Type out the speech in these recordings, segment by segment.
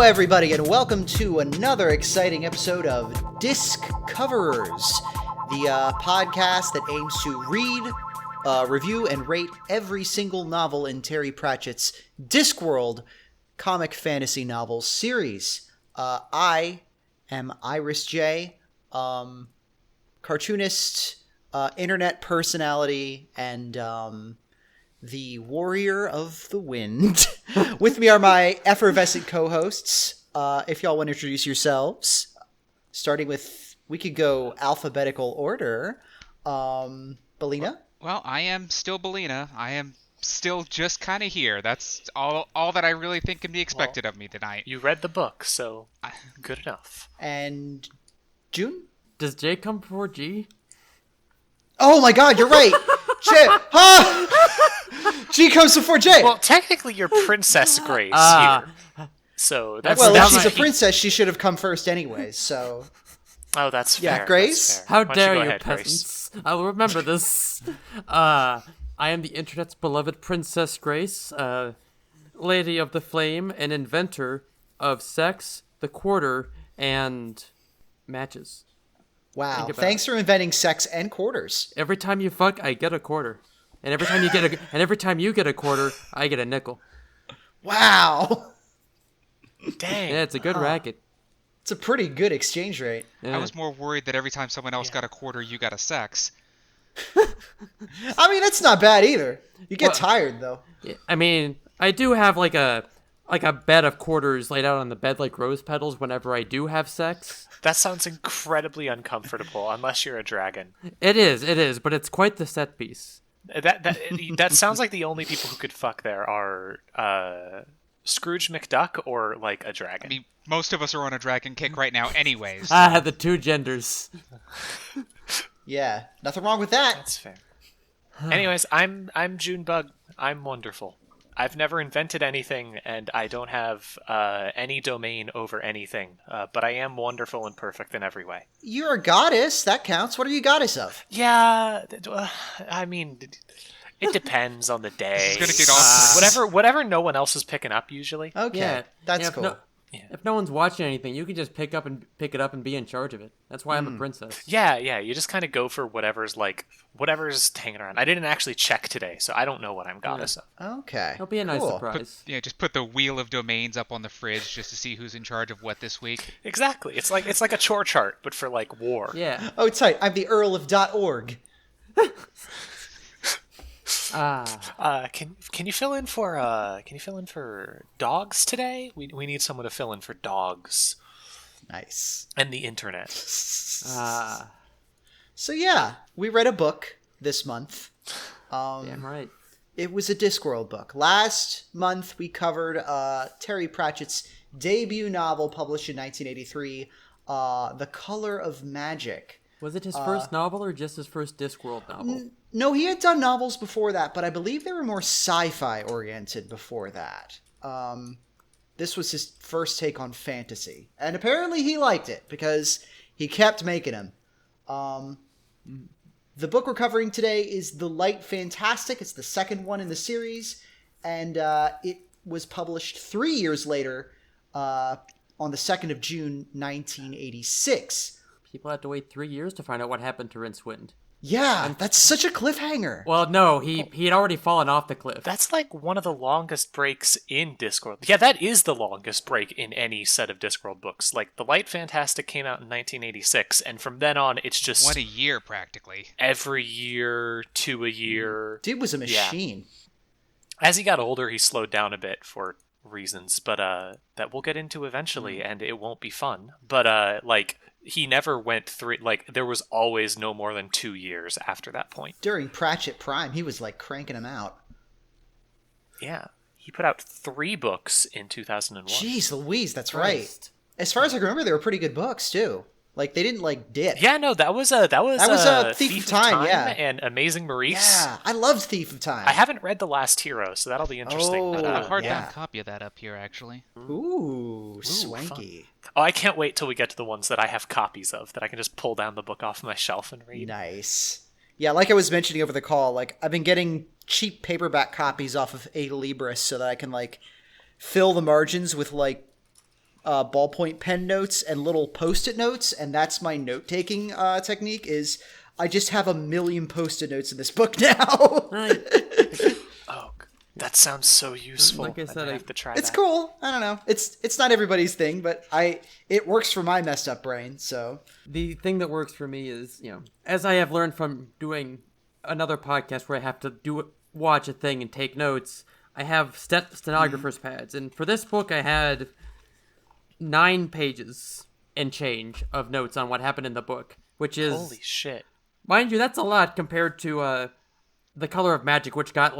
everybody, and welcome to another exciting episode of Disc Coverers, the podcast that aims to read, review, and rate every single novel in Terry Pratchett's Discworld comic fantasy novels series. I am Iris J, cartoonist, internet personality, and the Warrior of the Wind. With me are my effervescent co-hosts. If y'all want to introduce yourselves, starting with, we could go alphabetical order. BALINA? Well, I am still BALINA. I am still just kind of here. That's all that I really think can be expected of me tonight. You read the book, so good enough. And June? Does J come before G? Oh my god, you're right! J! G comes before J! Well, technically you're Princess Grace here. So that's well, if she's a princess, she should have come first anyways, so... Oh, that's fair. Yeah, Grace? Fair. How Why dare don't you, ahead, peasants. Grace? I will remember this. I am the internet's beloved Princess Grace, Lady of the Flame, and inventor of sex, the quarter, and matches. Wow, thanks for inventing sex and quarters. Every time you fuck, I get a quarter. And every time you get a quarter, I get a nickel. Wow. Dang. Yeah, it's a good racket. It's a pretty good exchange rate. Yeah. I was more worried that every time someone else got a quarter, you got a sex. I mean, that's not bad either. You get tired, though. I mean, I do have like a bed of quarters laid out on the bed like rose petals whenever I do have sex. That sounds incredibly uncomfortable, unless you're a dragon. It is, but it's quite the set piece. That sounds like the only people who could fuck there are Scrooge McDuck or like a dragon. I mean, most of us are on a dragon kick right now anyways. So. I had the two genders. Yeah, nothing wrong with that. That's fair. Anyways, I'm Junebug. I'm wonderful. I've never invented anything, and I don't have any domain over anything, but I am wonderful and perfect in every way. You're a goddess. That counts. What are you goddess of? Yeah, I mean, it depends on the day. This is gonna get off. Whatever no one else is picking up, usually. Okay, Yeah, that's cool. If no one's watching anything, you can just pick it up and be in charge of it. That's why I'm a princess. Yeah, you just kind of go for whatever's hanging around. I didn't actually check today, so I don't know what I'm goddess of. Okay. It'll be a nice surprise. Just put the wheel of domains up on the fridge just to see who's in charge of what this week. Exactly. It's like a chore chart, but for like war. Yeah. Oh, tight. I'm the Earl of .org. Can you fill in for dogs today? We need someone to fill in for dogs. Nice. And the internet. So yeah, we read a book this month. Damn right. It was a Discworld book. Last month we covered Terry Pratchett's debut novel published in 1983, The Color of Magic. Was it his first novel or just his first Discworld novel? No, he had done novels before that, but I believe they were more sci-fi oriented before that. This was his first take on fantasy. And apparently he liked it, because he kept making them. The book we're covering today is The Light Fantastic. It's the second one in the series, and it was published 3 years later, on the 2nd of June, 1986. People had to wait 3 years to find out what happened to Rincewind. Yeah, that's such a cliffhanger. Well, no, he had already fallen off the cliff. That's like one of the longest breaks in Discworld. Yeah, that is the longest break in any set of Discworld books. Like, The Light Fantastic came out in 1986, and from then on, it's just... 1 a year, practically. Every year, 2 a year. Dude was a machine. Yeah. As he got older, he slowed down a bit for reasons, but that we'll get into eventually, and it won't be fun. But, he never went through, there was always no more than 2 years after that point. During Pratchett Prime, he was, cranking them out. Yeah. He put out 3 books in 2001. Jeez Louise, that's right. As far as I can remember, they were pretty good books, too. They didn't, dip. Yeah, no, that was Thief of Time, yeah. And Amazing Maurice. Yeah, I loved Thief of Time. I haven't read The Last Hero, so that'll be interesting. Oh, I've got a hardbound yeah. copy of that up here, actually. Ooh, swanky. Fun. Oh, I can't wait till we get to the ones that I have copies of, that I can just pull down the book off my shelf and read. Nice. Yeah, like I was mentioning over the call, I've been getting cheap paperback copies off of Adalibris so that I can, fill the margins with, ballpoint pen notes and little post-it notes, and that's my note-taking technique. Is I just have a million post-it notes in this book now. Oh, that sounds so useful. Like I said, I have to try It's that. cool. I don't know. It's not everybody's thing, but it works for my messed up brain. So The thing that works for me is, as I have learned from doing another podcast where I have to watch a thing and take notes, I have stenographer's pads. And for this book, I had 9 pages and change of notes on what happened in the book, which is... Holy shit. Mind you, that's a lot compared to The Color of Magic, which got,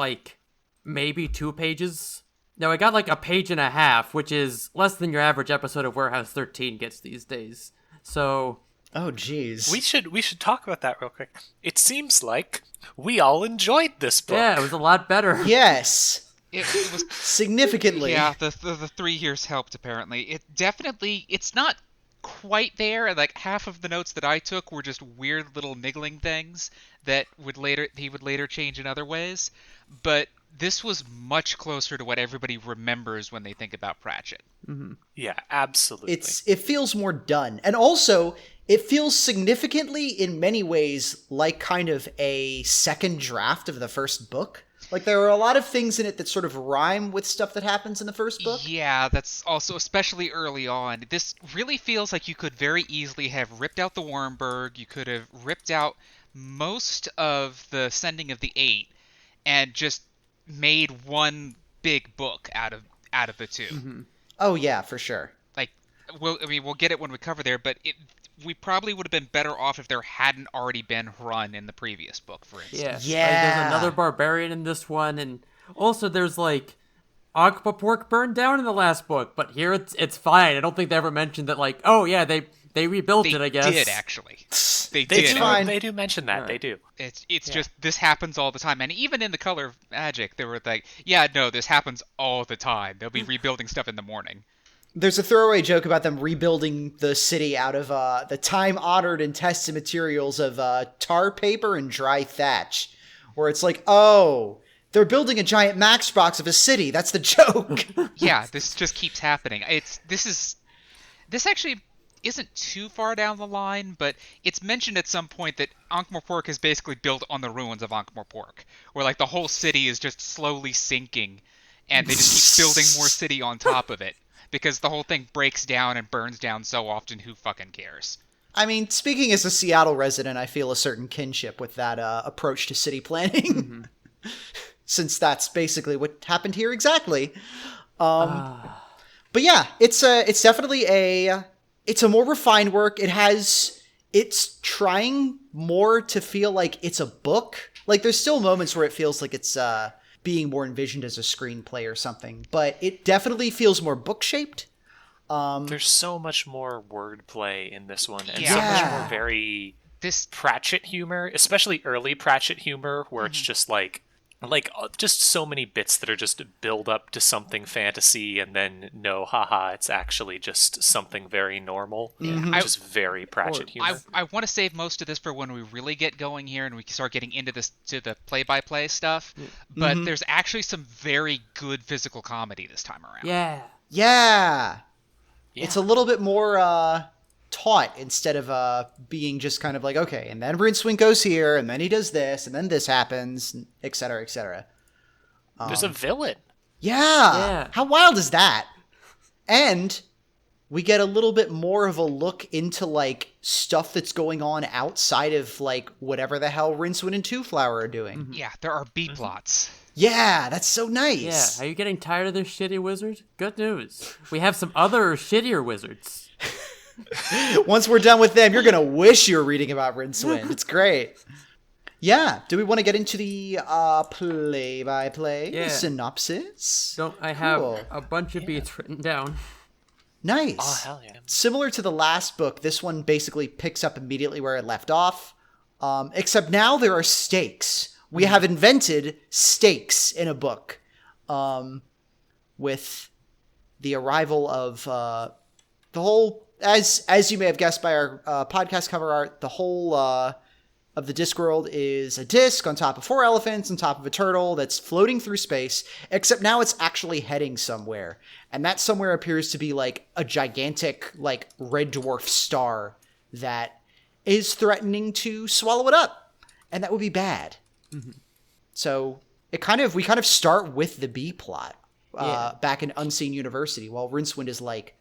maybe 2 pages. No, I got, a page and a half, which is less than your average episode of Warehouse 13 gets these days. So... oh jeez. We should talk about that real quick. It seems like we all enjoyed this book. yeah, it was a lot better. Yes. It was Significantly. Yeah, the 3 years helped apparently. It's not quite there. Like half of the notes that I took were just weird little niggling things that he would later change in other ways. But this was much closer to what everybody remembers when they think about Pratchett. Mm-hmm. Yeah, absolutely. It feels more done. And also, it feels significantly in many ways like kind of a second draft of the first book. Like, there are a lot of things in it that sort of rhyme with stuff that happens in the first book. Yeah, that's also, especially early on. This really feels like you could very easily have ripped out the Wormberg, you could have ripped out most of the Sending of the Eight, and just made one big book out of the two. Mm-hmm. Oh, yeah, for sure. Like, we'll get it when we cover there, but we probably would have been better off if there hadn't already been Hrun in the previous book, for instance. Yeah. Yeah. There's another barbarian in this one, and also there's Ogpapork burned down in the last book, but here it's fine. I don't think they ever mentioned that, oh yeah, they rebuilt it, I guess. They did, actually. They They did. do. fine. They do mention that. They do. It's just, this happens all the time. And even in The Color of Magic, they were like, yeah, no, this happens all the time. They'll be rebuilding stuff in the morning. There's a throwaway joke about them rebuilding the city out of the time-honored and tested materials of tar paper and dry thatch, where it's like, oh, they're building a giant Matchbox of a city. That's the joke. Yeah, this just keeps happening. This actually isn't too far down the line, but it's mentioned at some point that Ankh-Morpork is basically built on the ruins of Ankh-Morpork, where the whole city is just slowly sinking, and they just keep building more city on top of it. Because the whole thing breaks down and burns down so often, who fucking cares? I mean, speaking as a Seattle resident, I feel a certain kinship with that approach to city planning. Since that's basically what happened here exactly. But yeah, it's definitely it's a more refined work. It's trying more to feel like it's a book. There's still moments where it feels like it's being more envisioned as a screenplay or something, but it definitely feels more book-shaped. There's so much more wordplay in this one, and Yeah. so much more very This Pratchett humor, especially early Pratchett humor, where it's just just so many bits that are just build up to something fantasy, and then no, haha, it's actually just something very normal, which is very Pratchett humor. I want to save most of this for when we really get going here and we start getting into the play-by-play stuff. But there's actually some very good physical comedy this time around. Yeah. Yeah. It's a little bit more taught instead of being just kind of like, okay, and then Rincewind goes here, and then he does this, and then this happens, et cetera, et cetera. There's a villain. Yeah. How wild is that? And we get a little bit more of a look into stuff that's going on outside of whatever the hell Rincewind and Two Flower are doing. Yeah, there are B-plots. Yeah, that's so nice. Yeah. Are you getting tired of this shitty wizard? Good news. We have some other shittier wizards. Once we're done with them, you're going to wish you were reading about Rincewind. It's great. Yeah. Do we want to get into the play-by-play synopsis? Don't I have Cool. a bunch of beats written down? Nice. Oh, hell yeah. Similar to the last book, this one basically picks up immediately where it left off. Except now there are stakes. We have invented stakes in a book. With the arrival of the whole... As you may have guessed by our podcast cover art, the whole of the Discworld is a disc on top of 4 elephants on top of a turtle that's floating through space, except now it's actually heading somewhere. And that somewhere appears to be like a gigantic, like, red dwarf star that is threatening to swallow it up. And that would be bad. Mm-hmm. So we kind of start with the B plot back in Unseen University, while Rincewind is like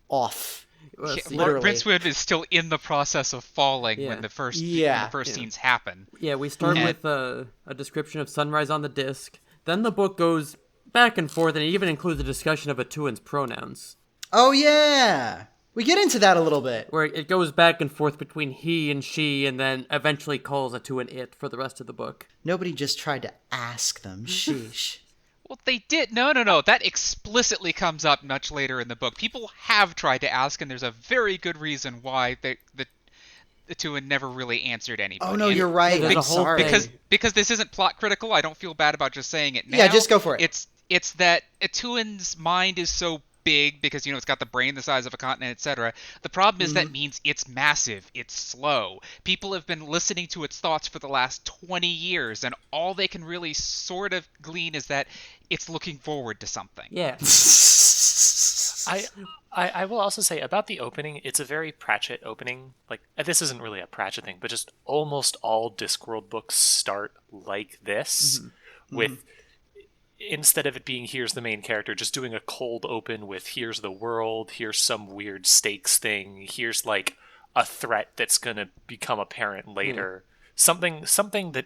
off. Literally. Rincewind is still in the process of falling when the first scenes happen. Yeah, we start with a description of sunrise on the disc. Then the book goes back and forth, and it even includes a discussion of Atuan's pronouns. Oh, yeah. We get into that a little bit. Where it goes back and forth between he and she, and then eventually calls Atuan it for the rest of the book. Nobody just tried to ask them. Sheesh. Well, they did. No. That explicitly comes up much later in the book. People have tried to ask, and there's a very good reason why the Atuan never really answered anybody. Oh, no, you're right. Yeah, Sorry. Because this isn't plot critical, I don't feel bad about just saying it now. Yeah, just go for it. It's that Atuan's mind is so big because, it's got the brain the size of a continent, etc. The problem is that means it's massive, it's slow. People have been listening to its thoughts for the last 20 years, and all they can really sort of glean is that it's looking forward to something. Yeah. I will also say about the opening, it's a very Pratchett opening. Like, this isn't really a Pratchett thing, but just almost all Discworld books start like this, with instead of it being here's the main character, just doing a cold open with here's the world, here's some weird stakes thing, here's like a threat that's gonna become apparent later. Something that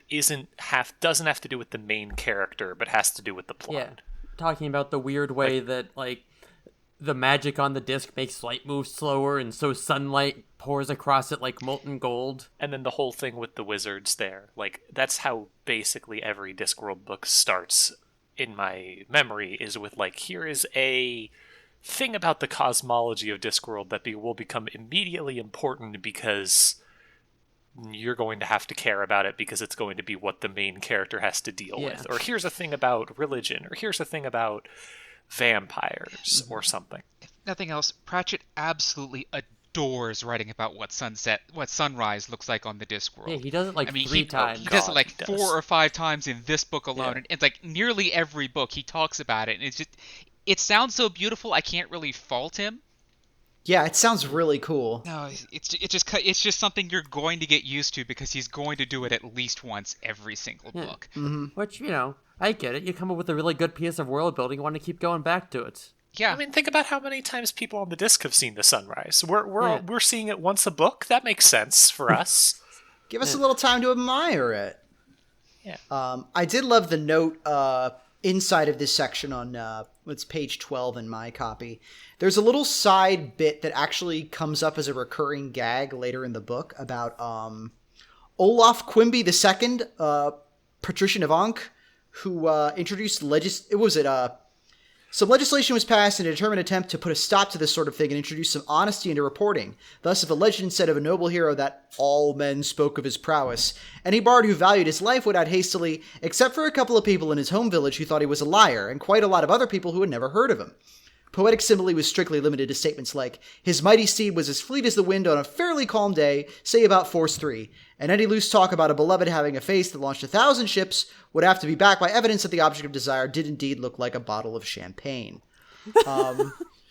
doesn't have to do with the main character, but has to do with the plot. Yeah. Talking about the weird way that like the magic on the disc makes light move slower, and so sunlight pours across it like molten gold. And then the whole thing with the wizards there. Like, that's how basically every Discworld book starts in my memory, is with like, here is a thing about the cosmology of Discworld that will become immediately important because you're going to have to care about it because it's going to be what the main character has to deal with. Or here's a thing about religion, or here's a thing about vampires, or something. If nothing else, Pratchett absolutely adores writing about what sunrise looks like on the Discworld. Yeah, he does it like 3 times. He does it like 4 or 5 times in this book alone, and it's like nearly every book he talks about it, and it sounds so beautiful. I can't really fault him. Yeah, it sounds really cool. No, it's just something you're going to get used to because he's going to do it at least once every single book. Which, I get it. You come up with a really good piece of world building, you want to keep going back to it. Yeah. I mean, think about how many times people on the disc have seen the sunrise. We're seeing it once a book. That makes sense for us. Give us a little time to admire it. Yeah. I did love the note inside of this section on it's page 12 in my copy. There's a little side bit that actually comes up as a recurring gag later in the book about Olaf Quimby II, patrician of Ankh, who introduced some legislation was passed in a determined attempt to put a stop to this sort of thing and introduce some honesty into reporting. Thus, if a legend said of a noble hero that all men spoke of his prowess, any bard who valued his life would add hastily, except for a couple of people in his home village who thought he was a liar, and quite a lot of other people who had never heard of him. Poetic simile was strictly limited to statements like, his mighty steed was as fleet as the wind on a fairly calm day, say about force 3, and any loose talk about a beloved having a face that launched 1,000 ships would have to be backed by evidence that the object of desire did indeed look like a bottle of champagne.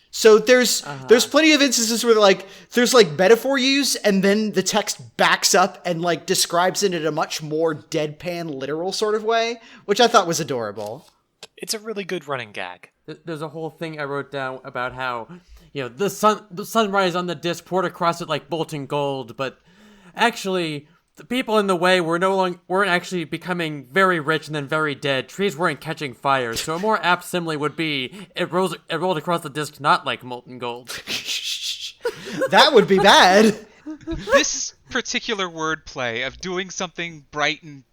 So there's plenty of instances where there's metaphor use, and then the text backs up and describes it in a much more deadpan literal sort of way, which I thought was adorable. It's a really good running gag. There's a whole thing I wrote down about how, the sunrise on the disc poured across it like molten gold, but actually the people in the way weren't actually becoming very rich and then very dead. Trees weren't catching fire, so a more apt simile would be it rolled across the disc not like molten gold. That would be bad. This particular wordplay of doing something bright and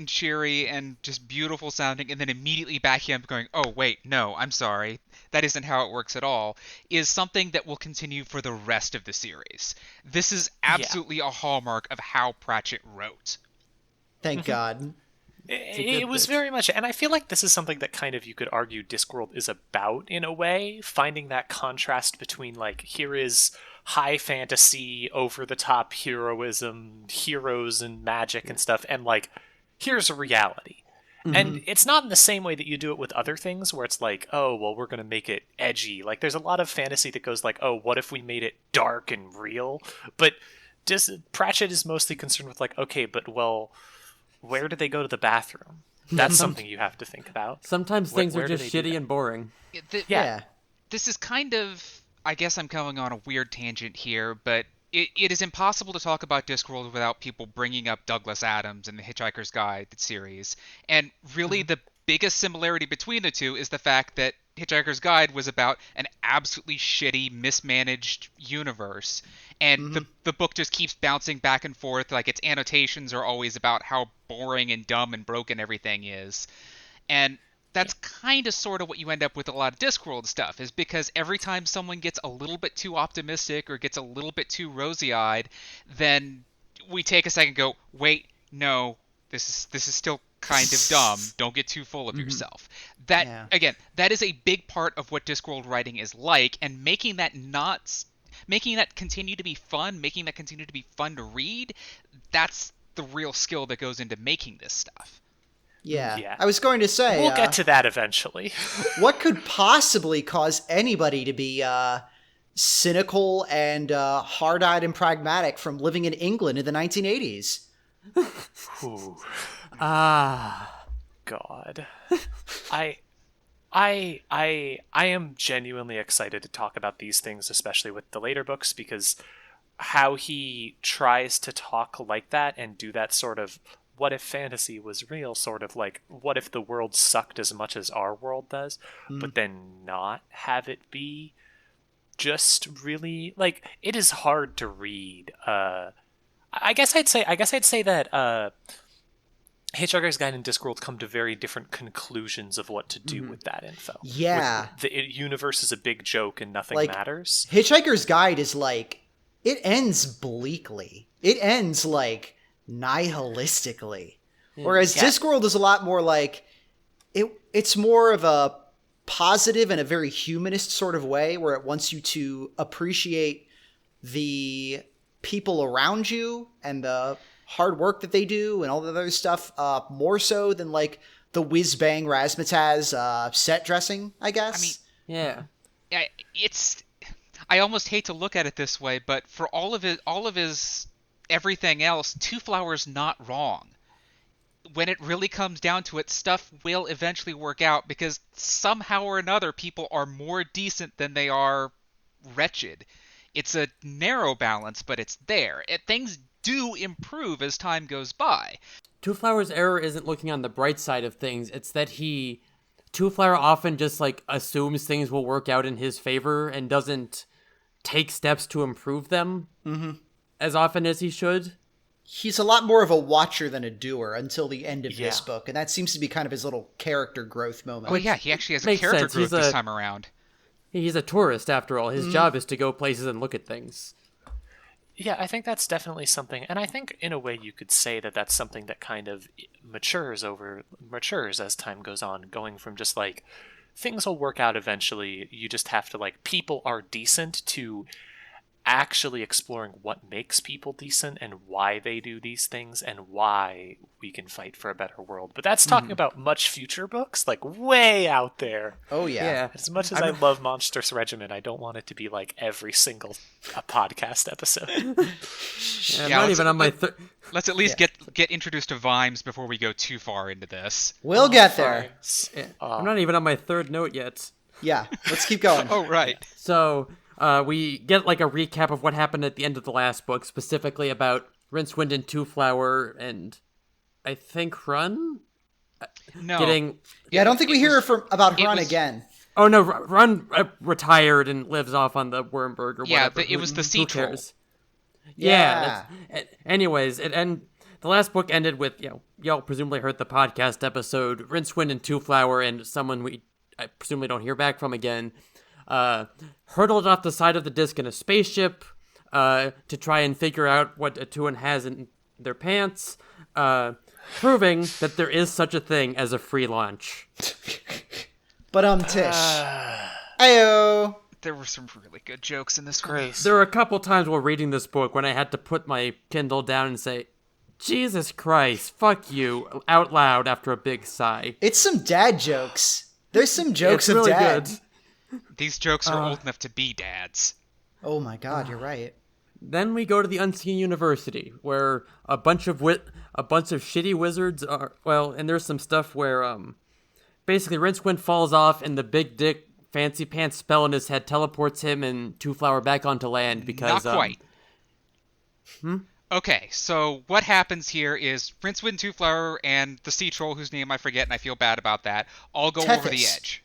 cheery and just beautiful sounding, and then immediately backing up going, oh wait, no, I'm sorry, that isn't how it works at all, is something that will continue for the rest of the series. This is absolutely a hallmark of how Pratchett wrote. Thank God. It was very much, and I feel like this is something that kind of you could argue Discworld is about in a way, finding that contrast between here is high fantasy, over the top heroism, heroes and magic and stuff, and like, here's a reality. And it's not in the same way that you do it with other things where it's like, oh, well, we're going to make it edgy. Like, there's a lot of fantasy that goes like, oh, what if we made it dark and real? But Pratchett is mostly concerned with like, okay, but well, where do they go to the bathroom? That's something you have to think about. Sometimes things are just shitty and boring. Yeah. This is kind of, I guess I'm going on a weird tangent here, but it is impossible to talk about Discworld without people bringing up Douglas Adams and the Hitchhiker's Guide series. And really the biggest similarity between the two is the fact that Hitchhiker's Guide was about an absolutely shitty, mismanaged universe. And the book just keeps bouncing back and forth. Like, its annotations are always about how boring and dumb and broken everything is. And that's kind of sort of what you end up with a lot of Discworld stuff, is because every time someone gets a little bit too optimistic or gets a little bit too rosy-eyed, then we take a second and go, wait, no, this is still kind of dumb. Don't get too full of yourself. Again, that is a big part of what Discworld writing is like, and making that continue to be fun, making that continue to be fun to read, that's the real skill that goes into making this stuff. Yeah. I was going to say... We'll get to that eventually. What could possibly cause anybody to be cynical and hard-eyed and pragmatic from living in England in the 1980s? Ooh. God. I am genuinely excited to talk about these things, especially with the later books, because how he tries to talk like that and do that sort of what if fantasy was real, sort of like what if the world sucked as much as our world does, but then not have it be just really like, it is hard to read. I guess I'd say that Hitchhiker's Guide and Discworld come to very different conclusions of what to do with that info. Yeah. The universe is a big joke and nothing matters. Hitchhiker's Guide is like, it ends bleakly. It ends like nihilistically. Whereas Discworld is a lot more like, it's more of a positive and a very humanist sort of way where it wants you to appreciate the people around you and the hard work that they do and all the other stuff, more so than like the whiz-bang razzmatazz set dressing, I guess. I mean, I almost hate to look at it this way, but for all of his everything else, Two Flowers not wrong. When it really comes down to it, stuff will eventually work out because somehow or another people are more decent than they are wretched. It's a narrow balance, but it's there. Things do improve as time goes by. Two Flower's error isn't looking on the bright side of things. It's that Two Flower often just like assumes things will work out in his favor and doesn't take steps to improve them as often as he should. He's a lot more of a watcher than a doer until the end of this book, and that seems to be kind of his little character growth moment. Oh yeah, he actually has a character growth this time around. He's a tourist, after all. His job is to go places and look at things. Yeah, I think that's definitely something, and I think in a way you could say that that's something that kind of matures as time goes on, going from just like, things will work out eventually, you just have to like, people are decent, to actually exploring what makes people decent and why they do these things and why we can fight for a better world. But that's talking about much future books, like way out there. Oh yeah. As much as I love Monstrous Regiment, I don't want it to be like every single podcast episode. Not even on my let's at least get introduced to Vimes before we go too far into this. We'll get there. I'm not even on my third note yet. Yeah, let's keep going. Oh right. So we get like a recap of what happened at the end of the last book, specifically about Rincewind and Two Flower and I think Run? No. I don't think we hear about Run again. Oh no, Run retired and lives off on the Wormberg or whatever. Yeah, it was the sea troll. Yeah. Anyways, the last book ended with, y'all presumably heard the podcast episode, Rincewind and Two Flower and someone I presumably don't hear back from again, hurtled off the side of the disc in a spaceship to try and figure out what Atuan has in their pants, proving that there is such a thing as a free launch. But Tish. Ayo. There were some really good jokes in this one. Grace. There were a couple times while reading this book when I had to put my Kindle down and say, Jesus Christ, fuck you, out loud after a big sigh. It's some dad jokes. There's some jokes It's really of dad. good. These jokes are old enough to be dads. Oh my god, you're right. Then we go to the Unseen University, where a bunch of shitty wizards are, and there's some stuff where, basically Rincewind falls off and the big dick fancy pants spell in his head teleports him and Two Flower back onto land because... Not quite. Okay, so what happens here is Rincewind, Two Flower, and the sea troll, whose name I forget, and I feel bad about that, all go over the edge.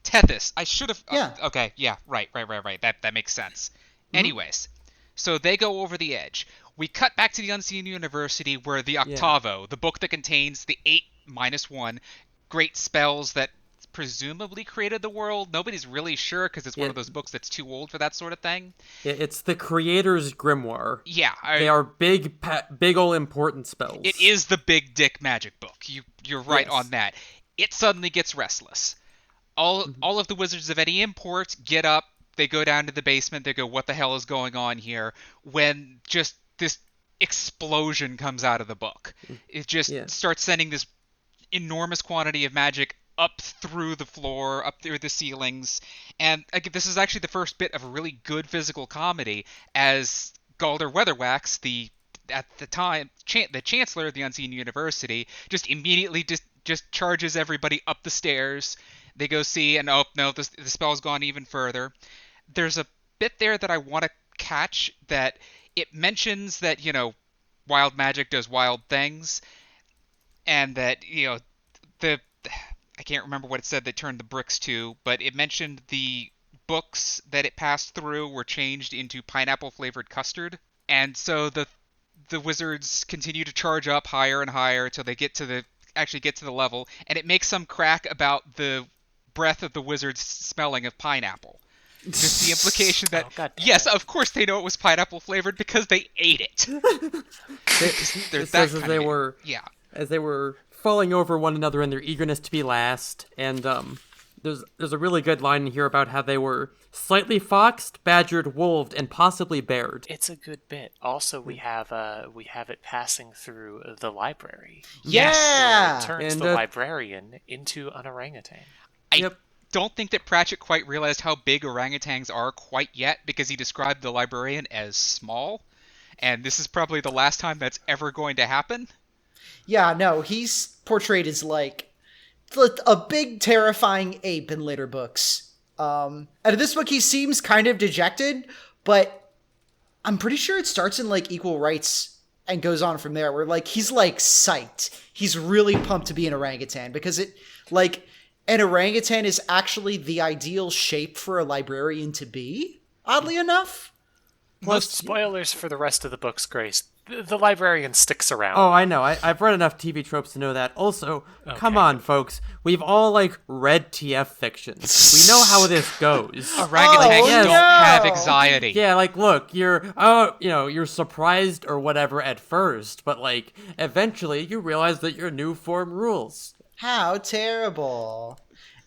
Tethys. I should have... Yeah. Okay, yeah, right. That makes sense. Anyways, so they go over the edge. We cut back to the Unseen University where the Octavo, the book that contains the 8-1 great spells that presumably created the world. Nobody's really sure because it's one of those books that's too old for that sort of thing. Yeah, it's the creator's grimoire. Yeah. They are big ol' important spells. It is the big dick magic book. You're right on that. It suddenly gets restless. All of the wizards of any import get up. They go down to the basement. They go, what the hell is going on here? When just this explosion comes out of the book. It just starts sending this enormous quantity of magic up through the floor, up through the ceilings. And again, this is actually the first bit of a really good physical comedy as Galder Weatherwax, at the time, the Chancellor of the Unseen University, just immediately just charges everybody up the stairs. They go see, and the spell's gone even further. There's a bit there that I want to catch that it mentions that, wild magic does wild things, and that, I can't remember what it said they turned the bricks to, but it mentioned the books that it passed through were changed into pineapple-flavored custard. And so the wizards continue to charge up higher and higher until they get to the level, and it makes some crack about the breath of the wizards smelling of pineapple. Just the implication that, yes, of course they know it was pineapple-flavored because they ate it. As they were falling over one another in their eagerness to be last, and there's a really good line in here about how they were slightly foxed, badgered, wolved, and possibly bared. It's a good bit. Also, we have it passing through the library. Yeah, it turns the librarian into an orangutan. I don't think that Pratchett quite realized how big orangutans are quite yet, because he described the librarian as small, and this is probably the last time that's ever going to happen. Yeah, no, he's portrayed as like a big, terrifying ape in later books. And in this book, he seems kind of dejected, but I'm pretty sure it starts in like Equal Rights and goes on from there, where like he's like psyched. He's really pumped to be an orangutan because an orangutan is actually the ideal shape for a librarian to be, oddly enough. Plus, spoilers for the rest of the books, Grace. The librarian sticks around. Oh, I know. I've read enough TV tropes to know that. Also, Come on, folks. We've all, read TF fictions. We know how this goes. Orangutans don't have anxiety. Yeah, look, you're surprised or whatever at first, but, eventually you realize that your new form rules. How terrible.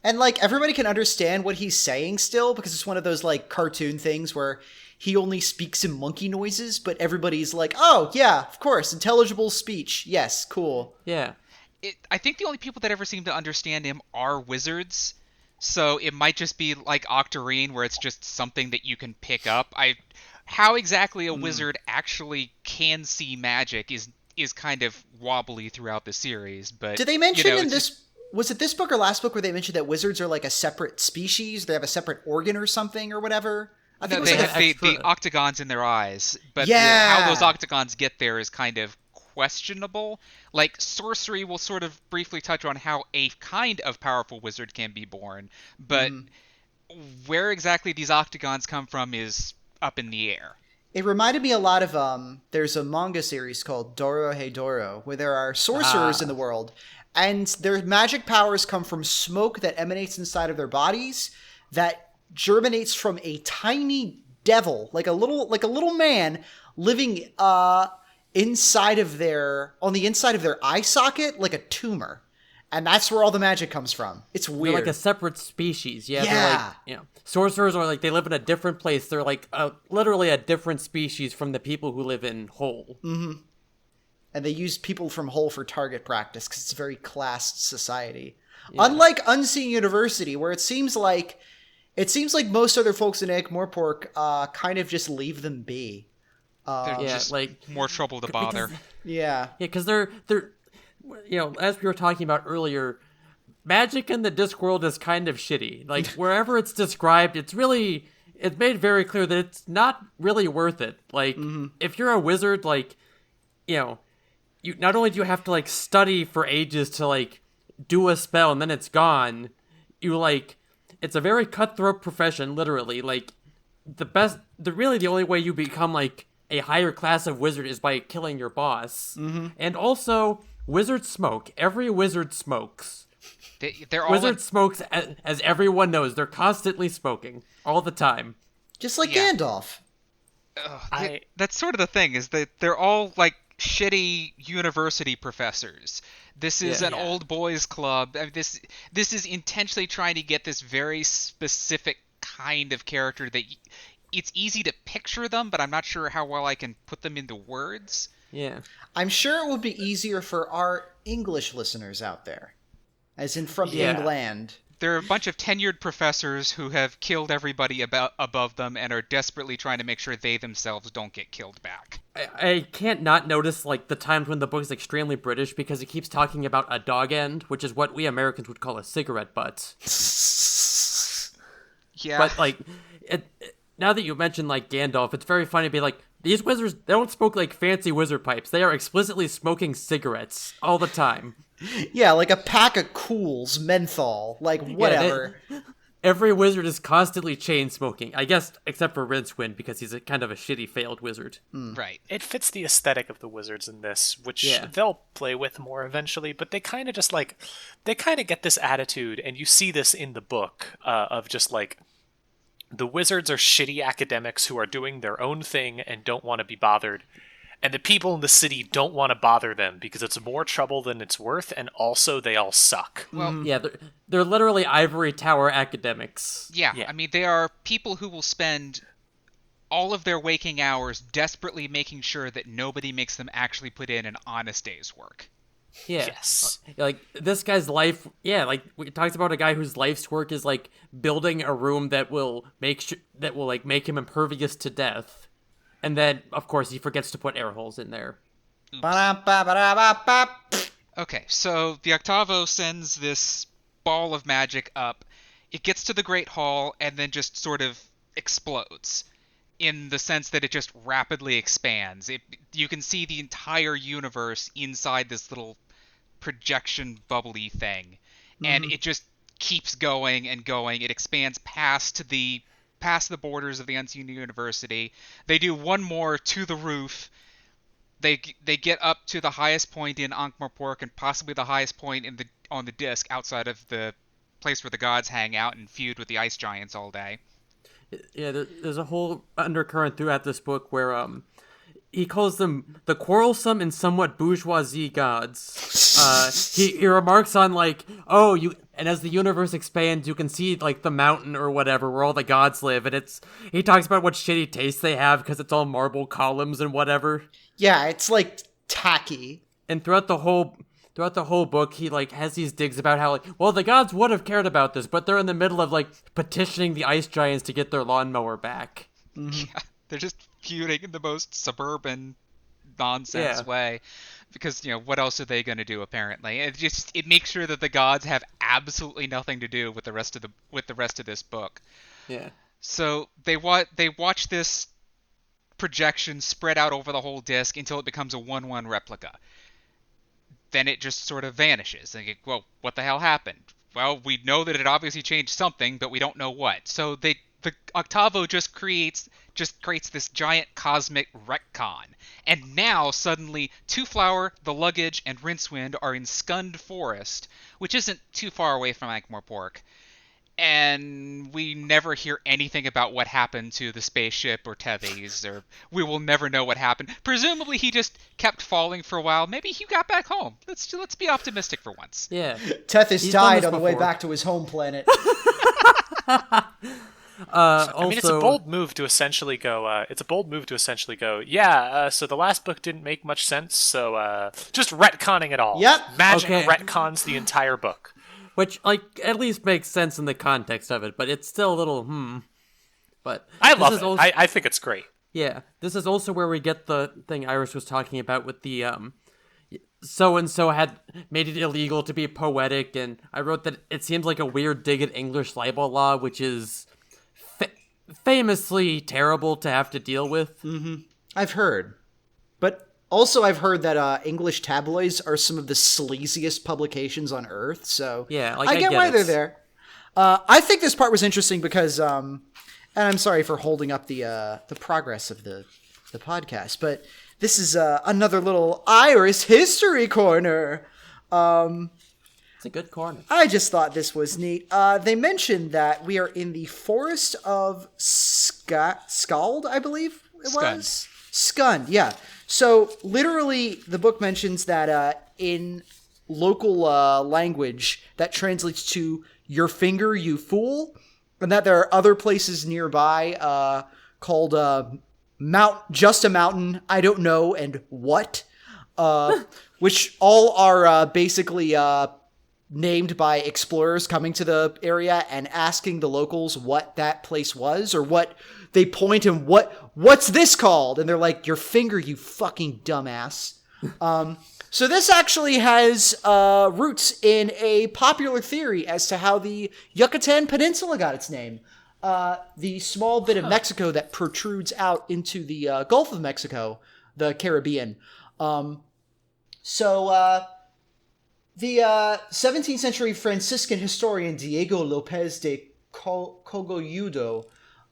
And, everybody can understand what he's saying still, because it's one of those, cartoon things where he only speaks in monkey noises, but everybody's like, oh, yeah, of course, intelligible speech. Yes, cool. Yeah. I think the only people that ever seem to understand him are wizards, so it might just be like Octarine, where it's just something that you can pick up. How exactly a wizard actually can see magic is kind of wobbly throughout the series, but... Did they mention in this... Was it this book or last book where they mentioned that wizards are a separate species? They have a separate organ or something or whatever? I think they have the octagons in their eyes, but how those octagons get there is kind of questionable. Sorcery will sort of briefly touch on how a kind of powerful wizard can be born, but where exactly these octagons come from is up in the air. It reminded me a lot of, there's a manga series called Doro Hey Doro, where there are sorcerers in the world, and their magic powers come from smoke that emanates inside of their bodies that germinates from a tiny devil, like a little man living on the inside of their eye socket, like a tumor. And that's where all the magic comes from. It's weird. They're like a separate species. Yeah. Yeah. They're like, you know, sorcerers are like, they live in a different place. They're like literally a different species from the people who live in Hole. Mm-hmm. And they use people from Hole for target practice because it's a very classed society. Yeah. Unlike Unseen University, where it seems like most other folks in Ankh-Morpork kind of just leave them be. They're just like more trouble to bother. Yeah, because they're you know, as we were talking about earlier, magic in the Discworld is kind of shitty. Like wherever it's described, it's made very clear that it's not really worth it. Like if you're a wizard, like, you know, you not only do you have to like study for ages to like do a spell and then it's gone, you like, it's a very cutthroat profession, literally. Like the only way you become like a higher class of wizard is by killing your boss. And also, wizards smoke. Every wizard smokes. Wizard smokes, as everyone knows. They're constantly smoking all the time. Just like Gandalf. That's sort of the thing, is that they're all like shitty university professors. This is an old boys club. I mean, this is intentionally trying to get this very specific kind of character that it's easy to picture them, but I'm not sure how well I can put them into words. Yeah. I'm sure it would be easier for our English listeners out there, as in from England. They're a bunch of tenured professors who have killed everybody above them and are desperately trying to make sure they themselves don't get killed back. I can't not notice like the times when the book is extremely British, because it keeps talking about a dog end, which is what we Americans would call a cigarette butt. Yeah. But like, now that you mentioned like Gandalf, it's very funny to be like, these wizards, they don't smoke like fancy wizard pipes. They are explicitly smoking cigarettes all the time. Yeah, like a pack of Cools, menthol, like whatever. Every wizard is constantly chain smoking. I guess, except for Rincewind, because he's a kind of a shitty failed wizard. Right. It fits the aesthetic of the wizards in this, which they'll play with more eventually, but they kind of just like, they kind of get this attitude, and you see this in the book, of just like, the wizards are shitty academics who are doing their own thing and don't want to be bothered. And the people in the city don't want to bother them because it's more trouble than it's worth, and also they all suck. Well, yeah, they're literally ivory tower academics. Yeah, I mean, they are people who will spend all of their waking hours desperately making sure that nobody makes them actually put in an honest day's work. Yeah. Yes. Like, this guy's life, like, we talked about a guy whose life's work is, like, building a room that will make him impervious to death. And then, of course, he forgets to put air holes in there. Okay, so the Octavo sends this ball of magic up. It gets to the Great Hall and then just sort of explodes, in the sense that it just rapidly expands. You can see the entire universe inside this little projection bubbly thing, and it just keeps going and going. It expands past the borders of the Unseen University. They do one more to the roof. They get up to the highest point in Ankh-Morpork and possibly the highest point on the disc outside of the place where the gods hang out and feud with the ice giants all day. Yeah, there's a whole undercurrent throughout this book where he calls them the quarrelsome and somewhat bourgeoisie gods. He remarks on like, and as the universe expands, you can see like the mountain or whatever where all the gods live, and he talks about what shitty taste they have because it's all marble columns and whatever. Yeah, it's like tacky. And throughout the whole book, he like has these digs about how like, well, the gods would have cared about this, but they're in the middle of like petitioning the ice giants to get their lawnmower back. Yeah, they're just feuding in the most suburban nonsense way, because what else are they going to do? Apparently, it makes sure that the gods have absolutely nothing to do with the rest of this book. Yeah. So they watch this projection spread out over the whole disc until it becomes a 1/1 replica. Then it just sort of vanishes. And well, what the hell happened? Well, we know that it obviously changed something, but we don't know what. So the Octavo just creates this giant cosmic retcon. And now, suddenly, Two Flower, the Luggage, and Rincewind are in Scund Forest, which isn't too far away from Ankh-Morpork. and we never hear anything about what happened to the spaceship or Tethys, or we will never know what happened. Presumably, he just kept falling for a while. Maybe he got back home. Let's be optimistic for once. Yeah. Tethys He's died done on this the way before. back to his home planet. I mean, it's a bold move to essentially go. Yeah. So the last book didn't make much sense. So just retconning it all. Yep. Magic Okay. retcons the entire book. Which, at least makes sense in the context of it, but it's still a little, But I this love is it. also- I think it's great. Yeah, this is also where we get the thing Iris was talking about with the, so-and-so had made it illegal to be poetic, and I wrote that it seems like a weird dig at English libel law, which is famously terrible to have to deal with. I've heard. But also I've heard that English tabloids are some of the sleaziest publications on Earth, so Yeah, I get why it. they're there. I think this part was interesting because, and I'm sorry for holding up the progress of the podcast, but this is another little Iris history corner. It's a good corner. I just thought this was neat. They mentioned that we are in the forest of Skald, I believe it was. Skund, yeah. So literally, the book mentions that in local language, that translates to "your finger, you fool," and that there are other places nearby called just a mountain, I don't know, and what, which all are basically named by explorers coming to the area and asking the locals what that place was, or what they point and what's this called? And they're like, "Your finger, you fucking dumbass." So this actually has roots in a popular theory as to how the Yucatan Peninsula got its name. The small bit of Mexico that protrudes out into the Gulf of Mexico, the Caribbean. The 17th century Franciscan historian Diego Lopez de Cogolludo,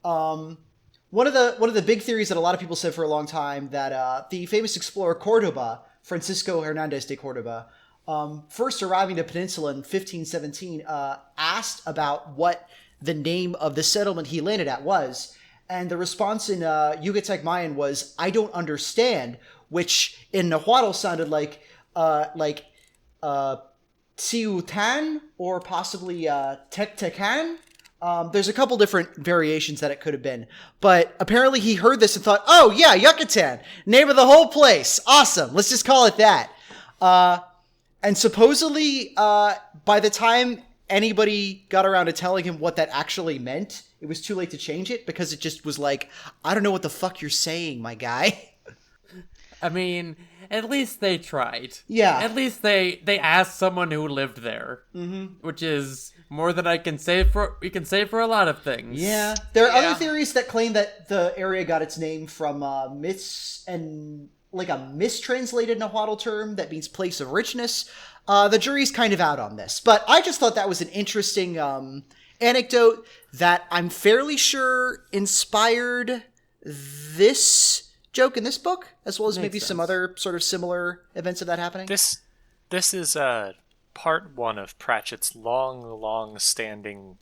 one of the big theories that a lot of people said for a long time, that the famous explorer Cordoba, Francisco Hernandez de Cordoba, first arriving to the peninsula in 1517, asked about what the name of the settlement he landed at was, and the response in Yucatec Mayan was, "I don't understand," which in Nahuatl sounded like Ciutan, or possibly Tectecan. There's a couple different variations that it could have been. But apparently he heard this and thought, "Oh, yeah, Yucatan. Name of the whole place. Awesome. Let's just call it that." And supposedly, by the time anybody got around to telling him what that actually meant, it was too late to change it, because it just was like, "I don't know what the fuck you're saying, my guy." I mean, at least they tried. Yeah. At least they asked someone who lived there, which is more than we can say for a lot of things. Yeah. There are other theories that claim that the area got its name from myths and like a mistranslated Nahuatl term that means place of richness. The jury's kind of out on this, but I just thought that was an interesting anecdote that I'm fairly sure inspired this joke in this book, as well as maybe some other sort of similar events of that happening. This is part one of Pratchett's long-standing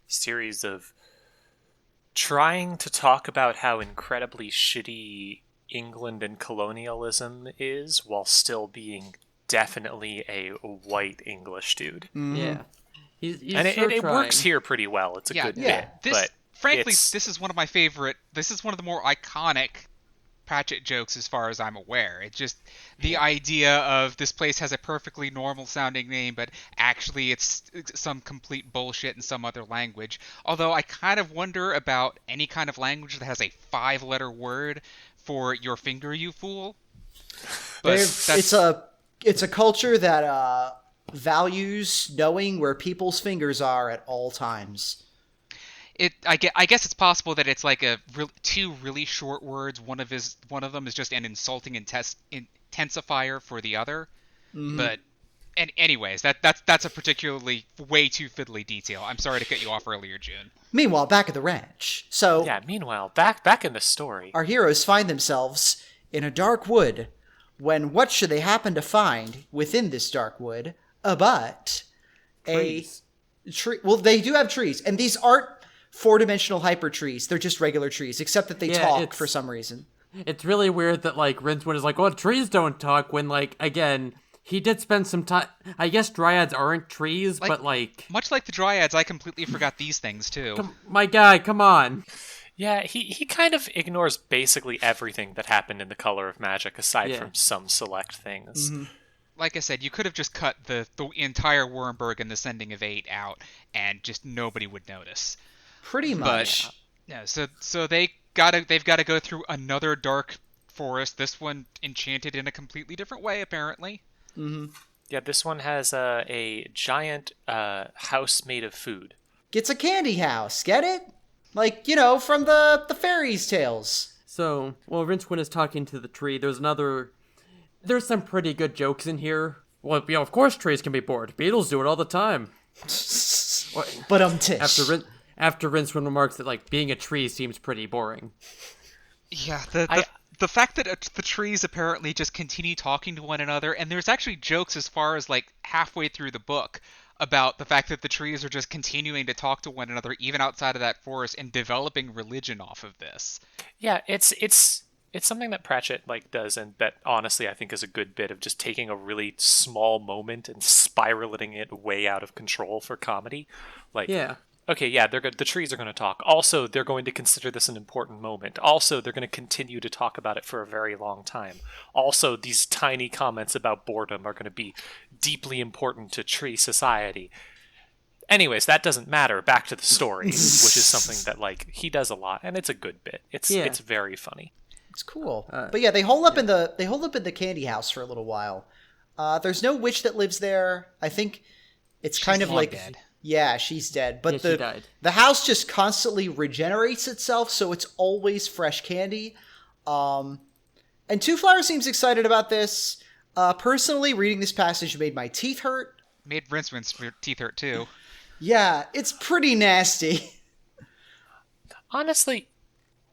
series of trying to talk about how incredibly shitty England and colonialism is, while still being definitely a white English dude. Yeah. He's And sure it trying. works here pretty well. It's a good bit. But Frankly, it's- this is one of my favorite. This is one of the more iconic Pratchett jokes as far as I'm aware. It's just the idea of this place has a perfectly normal sounding name, but actually it's some complete bullshit in some other language. Although I kind of wonder about any kind of language that has a 5-letter word for "your finger, you fool." But It's a culture that values knowing where people's fingers are at all times. I guess it's possible that it's like two really short words. One of them is just an insulting intensifier for the other. But anyways, that's a particularly way too fiddly detail. I'm sorry to cut you off earlier, June. Meanwhile, back at the ranch. So yeah, meanwhile, back in the story. our heroes find themselves in a dark wood, when what should they happen to find within this dark wood but Trees. Well, they do have trees, and these aren't 4-dimensional hyper trees. They're just regular trees, except that they talk for some reason. It's really weird that, like, Rincewind is like, oh, trees don't talk, when, like, again, he did spend some time... I guess dryads aren't trees, but, like... Much like the dryads, I completely forgot these things, too. My guy, come on. Yeah, he kind of ignores basically everything that happened in The Color of Magic, aside from some select things. Mm-hmm. Like I said, you could have just cut the entire Wurmberg and the Sending of Eight out, and just nobody would notice. Pretty much. But, yeah, so they've got to go through another dark forest. This one enchanted in a completely different way, apparently. Mm-hmm. Yeah, this one has a giant house made of food. Gets a candy house. Get it? Like, you know, from the fairies' tales. So, while Rincewind is talking to the tree, there's some pretty good jokes in here. Well, you know, of course trees can be bored. Beetles do it all the time. But tish. After Rincewind remarks that, like, being a tree seems pretty boring. Yeah, the fact that the trees apparently just continue talking to one another, and there's actually jokes as far as, like, halfway through the book about the fact that the trees are just continuing to talk to one another even outside of that forest and developing religion off of this. Yeah, it's something that Pratchett like does, and that honestly I think is a good bit of just taking a really small moment and spiraling it way out of control for comedy. Like, okay, yeah, the trees are going to talk. Also, they're going to consider this an important moment. Also, they're going to continue to talk about it for a very long time. Also, these tiny comments about boredom are going to be deeply important to tree society. Anyways, that doesn't matter. Back to the story, which is something that like he does a lot, and it's a good bit. It's very funny. It's cool. But yeah, they hole up in the candy house for a little while. There's no witch that lives there. I think it's kind of like dead. Yeah, she's dead. But she died. The house just constantly regenerates itself, so it's always fresh candy. And Two Flower seems excited about this. Personally, reading this passage made my teeth hurt. Made Rincewind's teeth hurt too. Yeah, it's pretty nasty. Honestly,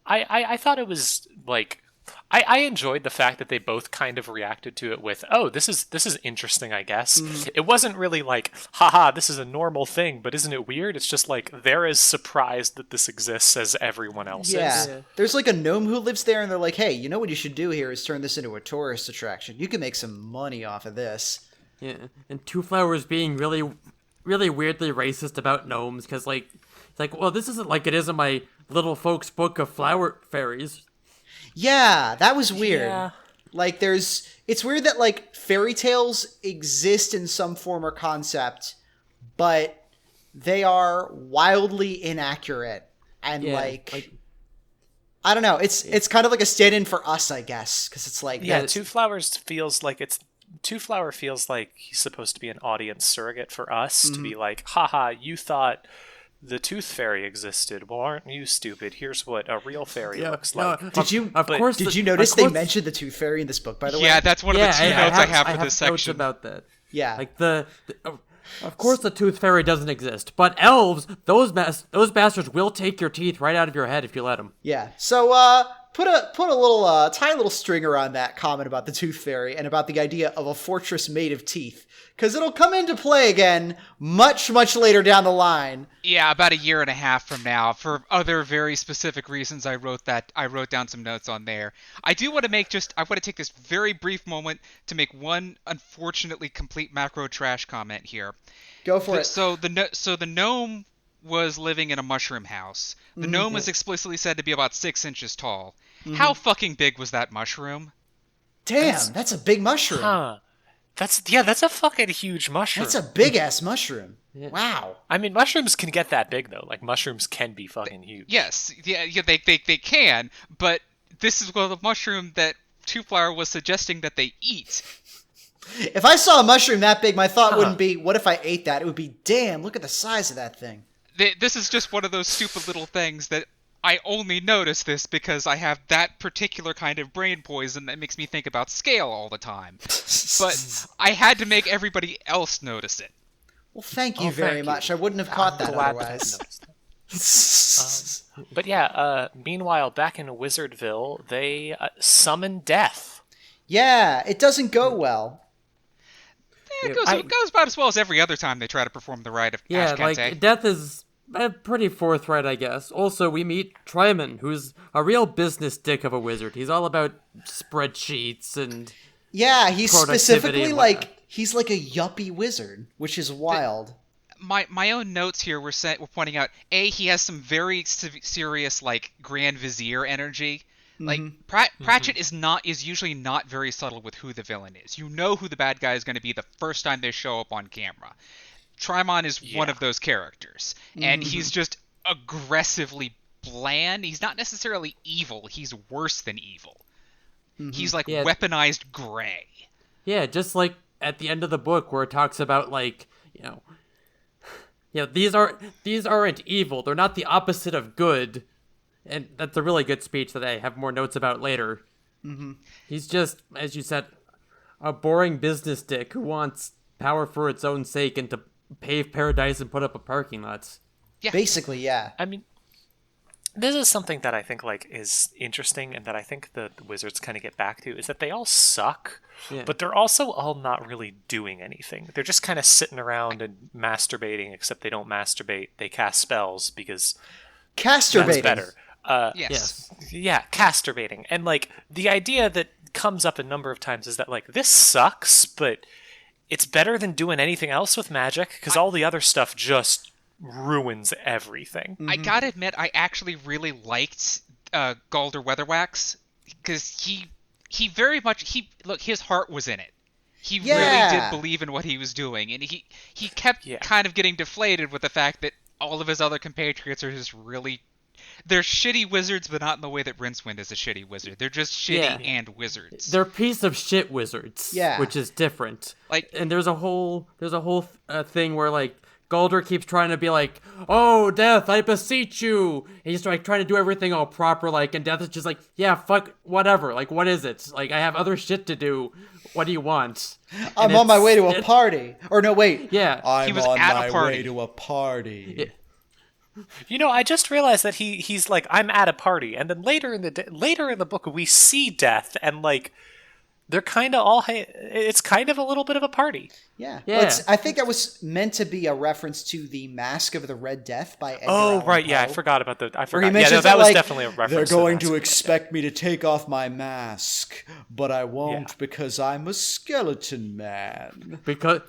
I thought it was like I enjoyed the fact that they both kind of reacted to it with, oh, this is interesting, I guess. Mm-hmm. It wasn't really like, haha, this is a normal thing, but isn't it weird? It's just like they're as surprised that this exists as everyone else is. Yeah. There's like a gnome who lives there, and they're like, hey, you know what you should do here is turn this into a tourist attraction. You can make some money off of this. Yeah, and Two Flowers being really, really weirdly racist about gnomes, because like, it's like, well, this isn't like it is in my little folks book of flower fairies. Yeah, that was weird. Yeah. Like, it's weird that, like, fairy tales exist in some form or concept, but they are wildly inaccurate. And, like I don't know. It's kind of like a stand-in for us, I guess, because it's like... Yeah, Two Flower feels like he's supposed to be an audience surrogate for us, to be like, haha, you thought... the tooth fairy existed. Well, aren't you stupid? Here's what a real fairy looks like. Did you notice they mentioned the tooth fairy in this book, by the way? Yeah, that's one of the two notes I have for this section. Notes about that. Yeah. Like of course the tooth fairy doesn't exist, but elves, those bastards will take your teeth right out of your head if you let them. Yeah. So put a little tiny little string around that comment about the tooth fairy and about the idea of a fortress made of teeth, because it'll come into play again much later down the line. Yeah, about a year and a half from now. For other very specific reasons, I wrote down some notes on there. I want to take this very brief moment to make one unfortunately complete macro trash comment here. Go for it. So the gnome was living in a mushroom house. The gnome is explicitly said to be about 6 inches tall. Mm-hmm. How fucking big was that mushroom? Damn, that's a big mushroom. Huh. That's a fucking huge mushroom. That's a big ass mushroom. Yeah. Wow. I mean, mushrooms can get that big though. Like mushrooms can be fucking huge. Yes, yeah, they can. But this is the mushroom that Two Flower was suggesting that they eat. If I saw a mushroom that big, my thought wouldn't be, what if I ate that? It would be, damn, look at the size of that thing. This is just one of those stupid little things that I only notice this because I have that particular kind of brain poison that makes me think about scale all the time. But I had to make everybody else notice it. Well, thank you very much. I wouldn't have caught that otherwise. But yeah, meanwhile, back in Wizardville, they summon death. Yeah, it doesn't go well. It goes about as well as every other time they try to perform the rite of Yeah, Ashkante. like, Death is pretty forthright, I guess. Also, we meet Triman, who's a real business dick of a wizard. He's all about spreadsheets and Yeah, he's specifically and like, whatnot. he's like a yuppie wizard, which is wild. My own notes here were pointing out, he has some very serious, like, Grand Vizier energy. Like, Pratchett is usually not very subtle with who the villain is. You know who the bad guy is going to be the first time they show up on camera. Trimon is one of those characters, and he's just aggressively bland. He's not necessarily evil. He's worse than evil. He's like weaponized gray. Yeah, just like at the end of the book where it talks about, like, these aren't evil. They're not the opposite of good. And that's a really good speech that I have more notes about later. He's just, as you said, a boring business dick who wants power for its own sake and to pave paradise and put up a parking lot. Yeah. Basically, yeah. I mean, this is something that I think like is interesting, and that I think the wizards kind of get back to, is that they all suck, but they're also all not really doing anything. They're just kind of sitting around and masturbating, except they don't masturbate. They cast spells because Casturbating. that's better. Yes. Yeah, casturbating. And like the idea that comes up a number of times is that like this sucks, but it's better than doing anything else with magic because all the other stuff just ruins everything. I gotta admit, I actually really liked Galder Weatherwax because he very much his heart was in it. He really did believe in what he was doing, and he kept kind of getting deflated with the fact that all of his other compatriots are just really. They're shitty wizards, but not in the way that Rincewind is a shitty wizard. They're just shitty and wizards. They're piece of shit wizards, which is different. Like, and there's a whole thing where like Galder keeps trying to be like, "Oh, Death, I beseech you." And he's like trying to do everything all proper, like, and Death is just like, "Yeah, fuck, whatever. Like, what is it? Like, I have other shit to do. What do you want?" I'm on my way to a party. Or no, wait. Yeah, I'm on my way to a party. Yeah. You know, I just realized that he's like, I'm at a party, and then later in the book we see Death, and like they're kind of all. It's kind of a little bit of a party. Yeah. Well, I think that was meant to be a reference to the Mask of the Red Death by Edgar Allan right. Poe. Yeah, I forgot about the. I Where he forgot. mentions Yeah, no, that was like, definitely a reference. They're going to to expect me to take off my mask, but I won't because I'm a skeleton man. because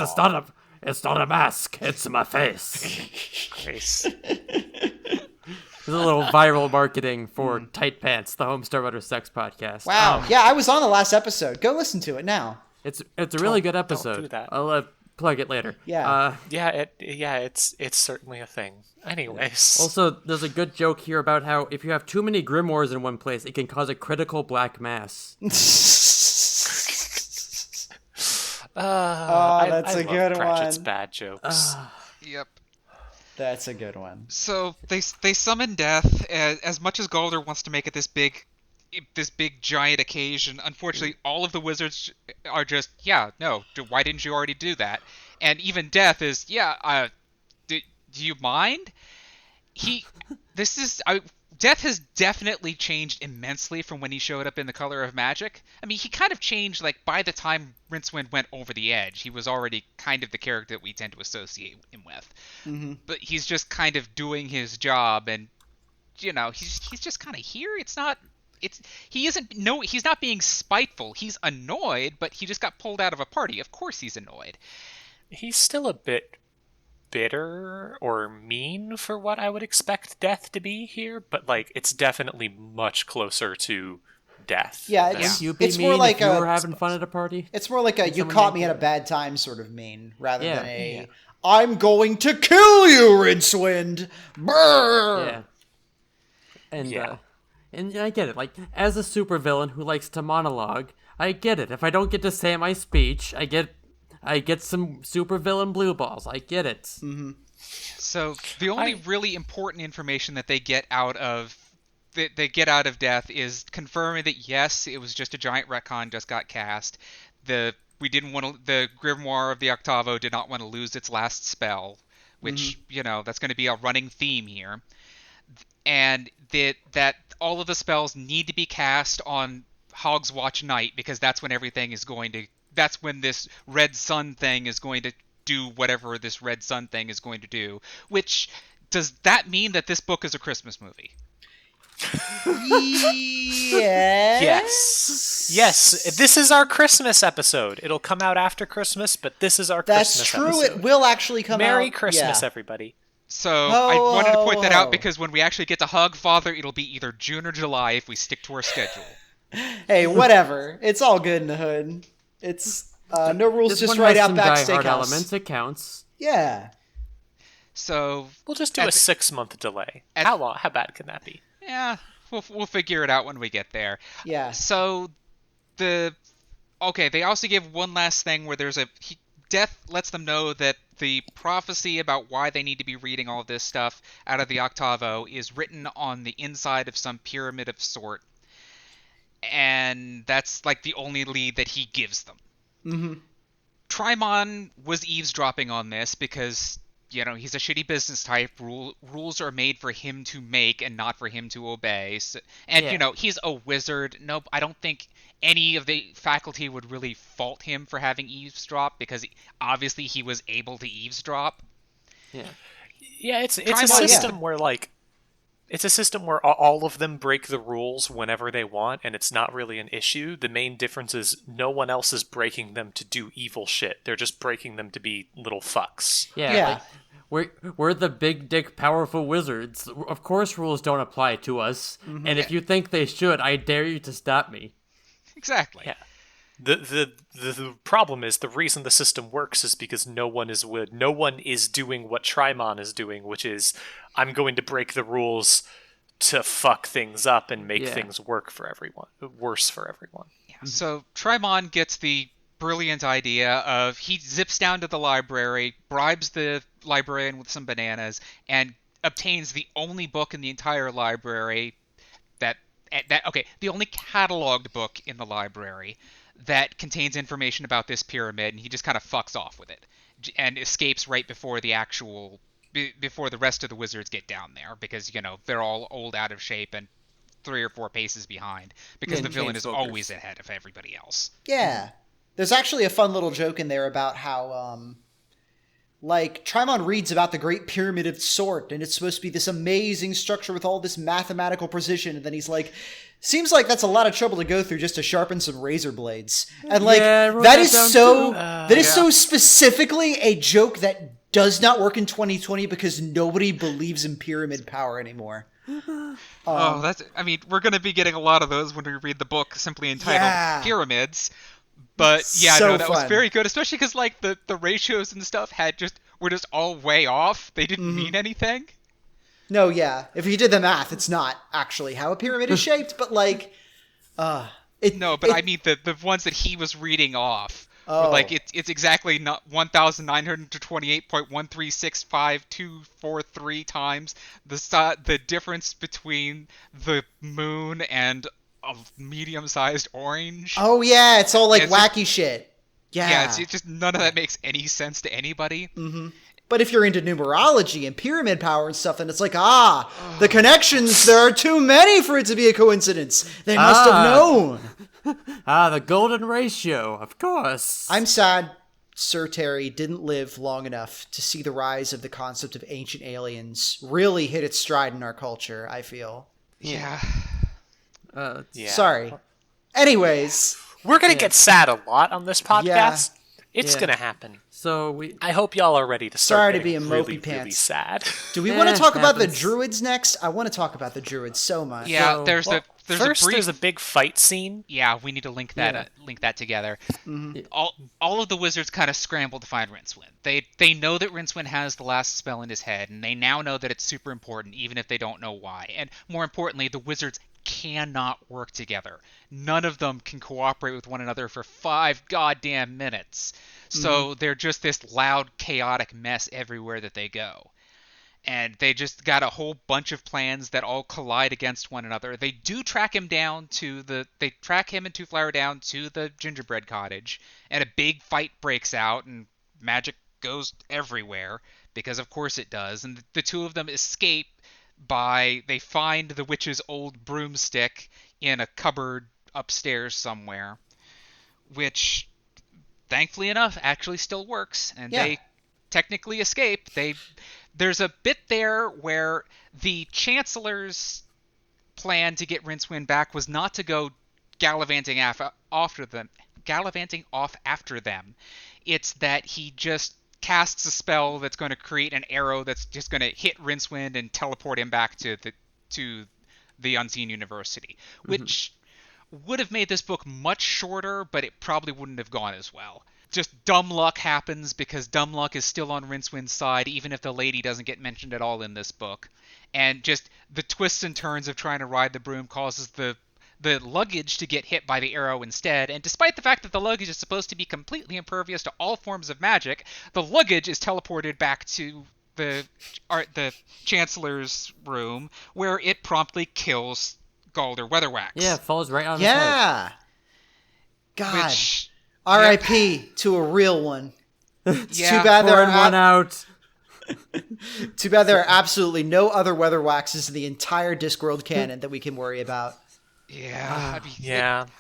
it's not a mask. It's my face. Grace. There's a little viral marketing for Tight Pants, the Homestar Runner Sex podcast. Wow. Yeah, I was on the last episode. Go listen to it now. It's a really good episode. Don't do that. I'll plug it later. Yeah. It's certainly a thing. Anyways. Also, there's a good joke here about how if you have too many grimoires in one place, it can cause a critical black mass. That's a good Pratchett's one. bad jokes. Yep. That's a good one. So they summon Death. As much as Galder wants to make it this big giant occasion, unfortunately, all of the wizards are just, why didn't you already do that? And even Death is, do you mind? Death has definitely changed immensely from when he showed up in The Color of Magic. I mean, he kind of changed, like, by the time Rincewind went over the edge. He was already kind of the character that we tend to associate him with. Mm-hmm. But he's just kind of doing his job, and, he's just kind of here. He's not being spiteful. He's annoyed, but he just got pulled out of a party. Of course he's annoyed. He's still a bit bitter or mean for what I would expect Death to be here, but like it's definitely much closer to Death. Yeah, it's more like you were having fun at a party. It's more like a you caught me at a bad time sort of mean, rather than I'm going to kill you, Rincewind. Brrr! Yeah. And I get it. Like, as a supervillain who likes to monologue, I get it. If I don't get to say my speech, I get some supervillain blue balls. I get it. Mm-hmm. So the only really important information that they get out of Death is confirming that yes, it was just a giant retcon just got cast. The Grimoire of the Octavo did not want to lose its last spell, which that's going to be a running theme here, and that all of the spells need to be cast on Hog's Watch night, because that's when that's when this red sun thing is going to do whatever this red sun thing is going to do. Which, does that mean that this book is a Christmas movie? Yes. This is our Christmas episode. It'll come out after Christmas, but this is our Christmas episode. That's true. It will actually come out. Merry Christmas, everybody. So I wanted to point that out, because when we actually get to Hogfather, it'll be either June or July if we stick to our schedule. Hey, whatever. It's all good in the hood. It's no rules, just right out back steakhouse. Elements, it counts. Yeah. So we'll just do a 6-month delay. How long? How bad can that be? Yeah, we'll figure it out when we get there. Yeah. So they also give one last thing where Death lets them know that the prophecy about why they need to be reading all this stuff out of the Octavo is written on the inside of some pyramid of sort. And that's like the only lead that he gives them. Mm-hmm. Trimon was eavesdropping on this because, he's a shitty business type. Rules are made for him to make and not for him to obey. So, and, he's a wizard. Nope, I don't think any of the faculty would really fault him for having eavesdrop, because obviously he was able to eavesdrop. Yeah, it's a system where, it's a system where all of them break the rules whenever they want, and it's not really an issue. The main difference is no one else is breaking them to do evil shit. They're just breaking them to be little fucks. Yeah. We're the big dick powerful wizards. Of course rules don't apply to us. Mm-hmm. And if you think they should, I dare you to stop me. Exactly. Yeah. The problem is, the reason the system works is because no one is doing what Trimon is doing, which is, I'm going to break the rules to fuck things up and make things worse for everyone. Yeah. So Trimon gets the brilliant idea of, he zips down to the library, bribes the librarian with some bananas, and obtains the only book in the entire library the only cataloged book in the library that contains information about this pyramid, and he just kind of fucks off with it and escapes right before before the rest of the wizards get down there, because they're all old, out of shape, and 3 or 4 paces behind, because the villain is always ahead of everybody else. Yeah. There's actually a fun little joke in there about how Trimon reads about the Great Pyramid of Sort, and it's supposed to be this amazing structure with all this mathematical precision, and then he's like, seems like that's a lot of trouble to go through just to sharpen some razor blades. And that is so specifically a joke that does not work in 2020, because nobody believes in pyramid power anymore. We're going to be getting a lot of those when we read the book simply entitled Pyramids. But that was very good, especially because the ratios and stuff were just all way off. They didn't mean anything. No, yeah. If you did the math, it's not actually how a pyramid is shaped, but I mean the ones that he was reading off. Oh. It's exactly not 1,928.1365243 times the difference between the moon and a medium-sized orange. Oh yeah, it's all wacky shit. Yeah, it's just none of that makes any sense to anybody. Mm-hmm. But if you're into numerology and pyramid power and stuff, then it's the connections, there are too many for it to be a coincidence. They must have known. The golden ratio, of course. I'm sad Sir Terry didn't live long enough to see the rise of the concept of ancient aliens really hit its stride in our culture, I feel. Yeah. Sorry. Anyways. We're going to get sad a lot on this podcast. It's going to happen. So I hope y'all are ready to start. Sorry to be a mopey pants. Really sad. Do we want to talk about the druids next? I want to talk about the druids so much. Yeah, there's there's a big fight scene. Yeah, we need to link that together. Mm-hmm. All of the wizards kind of scramble to find Rincewind. They know that Rincewind has the last spell in his head, and they now know that it's super important, even if they don't know why. And more importantly, the wizards cannot work together. None of them can cooperate with one another for 5 goddamn minutes. So they're just this loud, chaotic mess everywhere that they go. And they just got a whole bunch of plans that all collide against one another. They do track him down they track him and Two-Flower down to the gingerbread cottage, and a big fight breaks out, and magic goes everywhere, because of course it does. And the two of them escape they find the witch's old broomstick in a cupboard upstairs somewhere, which, thankfully enough, actually still works, and they technically escape. There's a bit there where the Chancellor's plan to get Rincewind back was not to go gallivanting off after them. It's that he just casts a spell that's going to create an arrow that's just going to hit Rincewind and teleport him back to the Unseen University, which would have made this book much shorter, but it probably wouldn't have gone as well. Just dumb luck happens because dumb luck is still on Rincewind's side, even if the lady doesn't get mentioned at all in this book. And just the twists and turns of trying to ride the broom causes the luggage to get hit by the arrow instead. And despite the fact that the luggage is supposed to be completely impervious to all forms of magic, the luggage is teleported back to the Chancellor's room, where it promptly kills Galder Weatherwax. Yeah, it falls right on his head. God. R.I.P. to a real one. It's too bad there are one out. Too bad there are absolutely no other Weatherwaxes in the entire Discworld canon that we can worry about. Yeah.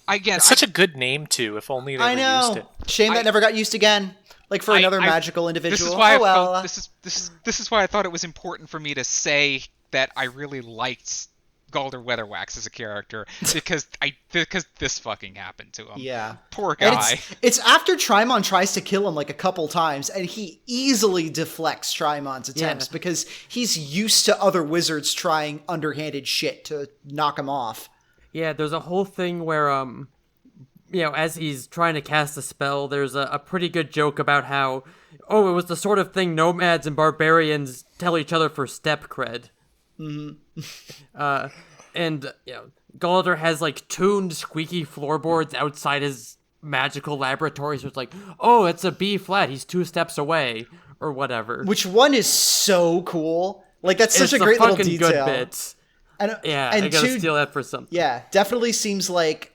It's such a good name too. If only they used it. Shame that never got used again. Like for another magical individual. This is why this is why I thought it was important for me to say that I really liked Galder Weatherwax as a character because this fucking happened to him. Yeah. Poor guy. And it's after Trimon tries to kill him like a couple times, and he easily deflects Trimon's attempts because he's used to other wizards trying underhanded shit to knock him off. Yeah, there's a whole thing where as he's trying to cast a spell, there's a pretty good joke about how, it was the sort of thing nomads and barbarians tell each other for step cred. And Galder has like tuned squeaky floorboards outside his magical laboratory, so it's like, it's a B flat, he's 2 steps away, or whatever. Which one is so cool. Like, that's such a great little detail. Good bit. And I gotta steal that for something. Yeah, definitely seems like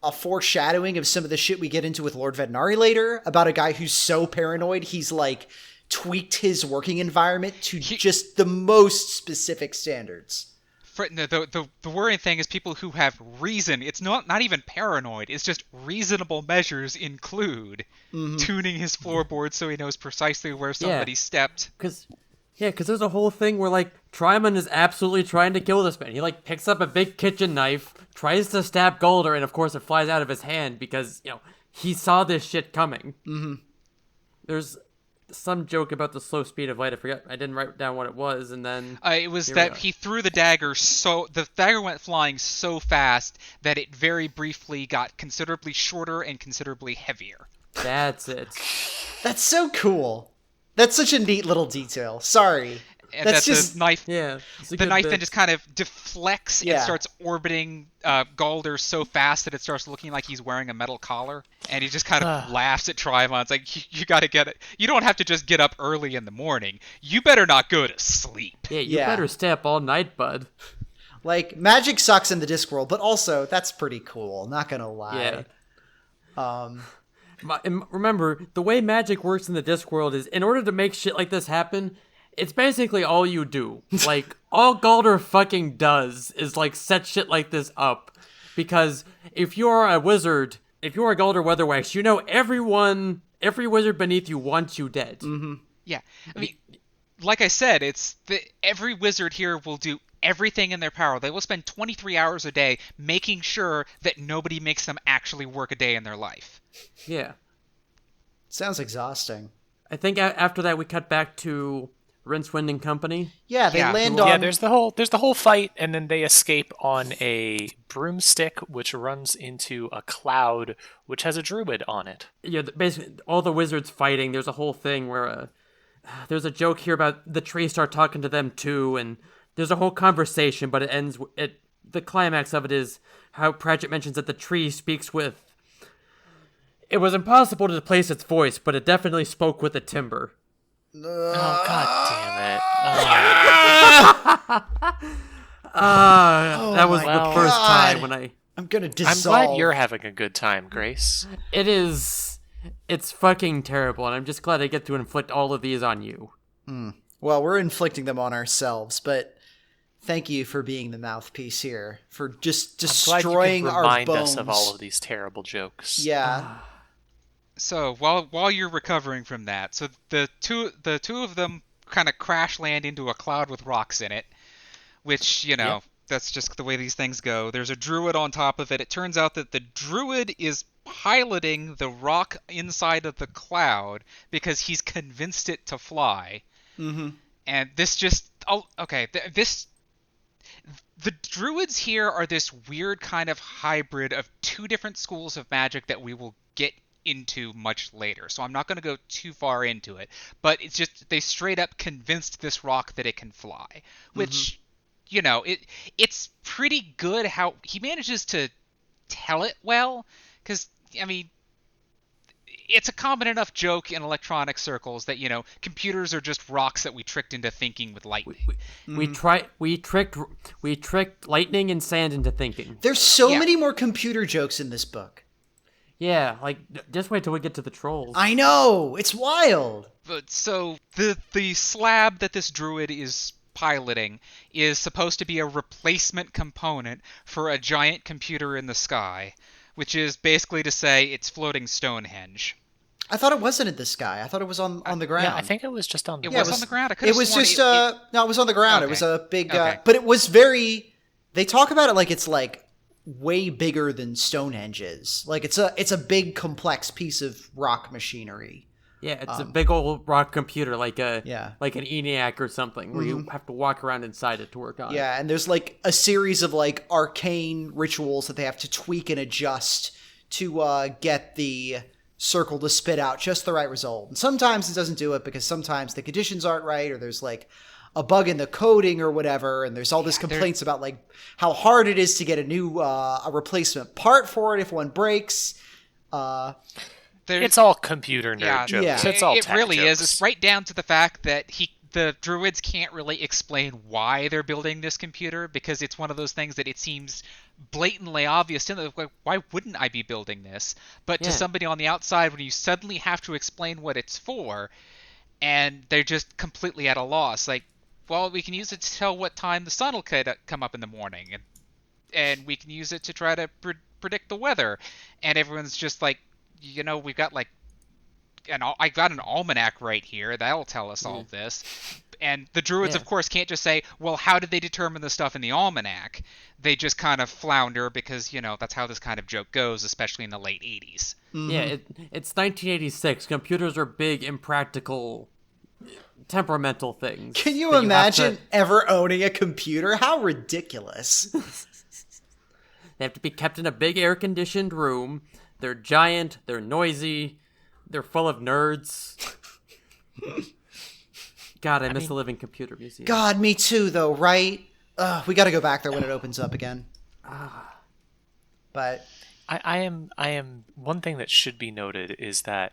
a foreshadowing of some of the shit we get into with Lord Vednari later, about a guy who's so paranoid he's like tweaked his working environment to just the most specific standards. The worrying thing is people who have reason. It's not even paranoid. It's just reasonable measures include tuning his floorboards so he knows precisely where somebody stepped. Because there's a whole thing where like Trimon is absolutely trying to kill this man. He like picks up a big kitchen knife, tries to stab Galder, and of course it flies out of his hand because he saw this shit coming. There's some joke about the slow speed of light. I forget. I didn't write down what it was, and then it was that he threw the dagger the dagger went flying so fast that it very briefly got considerably shorter and considerably heavier. That's it. That's so cool. That's such a neat little detail. Sorry. And that's just the knife. Yeah, the knife then just kind of deflects and starts orbiting Galder so fast that it starts looking like he's wearing a metal collar, and he just kind of laughs at Trimon. It's like, you got to get it. You don't have to just get up early in the morning. You better not go to sleep. Yeah, you better stay up all night, bud. Like, magic sucks in the Discworld, but also that's pretty cool. Not gonna lie. Yeah. Remember, the way magic works in the Discworld is, in order to make shit like this happen, it's basically all you do. Like, all Galder fucking does is, like, set shit like this up. Because if you're a wizard, if you're a Galder Weatherwax, every wizard beneath you wants you dead. Yeah. I mean, like I said, every wizard here will do everything in their power. They will spend 23 hours a day making sure that nobody makes them actually work a day in their life. Yeah. Sounds exhausting. I think after that we cut back to Rincewind and company. Yeah, they land on... Yeah, there's the whole fight, and then they escape on a broomstick, which runs into a cloud, which has a druid on it. Yeah, basically, all the wizards fighting. There's a whole thing where there's a joke here about the trees start talking to them too, and there's a whole conversation, but it ends... The climax of it is how Pratchett mentions that the tree speaks with... It was impossible to place its voice, but it definitely spoke with the timber. Oh, god damn it. That was the first time when I'm gonna dissolve. I'm glad you're having a good time, Grace. It is... It's fucking terrible, and I'm just glad I get to inflict all of these on you. Well, we're inflicting them on ourselves, but Thank you for being the mouthpiece here, for just I'm glad destroying you can our remind bones. us of all of these terrible jokes. Yeah. So while you're recovering from that, so the two of them kind of crash land into a cloud with rocks in it, which Yep. that's just the way these things go. There's a druid on top of it. It turns out that the druid is piloting the rock inside of the cloud because he's convinced it to fly. Mm-hmm. And this the druids here are this weird kind of hybrid of two different schools of magic that we will get into much later. So I'm not going to go too far into it, but it's just they straight up convinced this rock that it can fly, which it's pretty good how he manages to tell it well, because I mean it's a common enough joke in electronic circles that computers are just rocks that we tricked into thinking with lightning. We tricked lightning and sand into thinking. There's so Yeah. many more computer jokes in this book. Yeah, like just wait till we get to the trolls. I know, it's wild. But so the slab that this druid is piloting is supposed to be a replacement component for a giant computer in the sky, which is basically to say it's floating Stonehenge. I thought it wasn't in the sky. I thought it was on the ground. Yeah, I think it was just on the It Yeah, was it on the ground. I could It have was sworn just it- no, it was on the ground. It Okay. was a big Okay. but it was very, they talk about it like it's like way bigger than Stonehenge is. Like it's a big complex piece of rock machinery. Yeah, it's a big old rock computer, like Yeah. like an ENIAC or something, where you have to walk around inside it to work on it. Yeah, and there's like a series of like arcane rituals that they have to tweak and adjust to get the circle to spit out just the right result. And sometimes it doesn't do it because sometimes the conditions aren't right, or there's like a bug in the coding or whatever, and there's all this complaints about like how hard it is to get a new a replacement part for it if one breaks. It's all computer nerd jokes. Yeah. It's all it tech really jokes. is. It's right down to the fact that the druids can't really explain why they're building this computer, because it's one of those things that it seems blatantly obvious to them. Like, why wouldn't I be building this? But to Yeah. somebody on the outside, when you suddenly have to explain what it's for, and they're just completely at a loss. Like, well, we can use it to tell what time the sun will come up in the morning, and we can use it to try to predict the weather. And everyone's just like, we've got like I got an almanac right here that'll tell us all this. And the druids, Yeah. of course, can't just say, well, how did they determine the stuff in the almanac? They just kind of flounder because, that's how this kind of joke goes, especially in the late 80s. Yeah, it's 1986. Computers are big, impractical, temperamental things. Can you that have imagine to- ever owning a computer? How ridiculous. They have to be kept in a big air-conditioned room. They're giant. They're noisy. They're full of nerds. God, I miss the Living Computer Museum. God, me too, though, right? We got to go back there when it opens up again. But I am. One thing that should be noted is that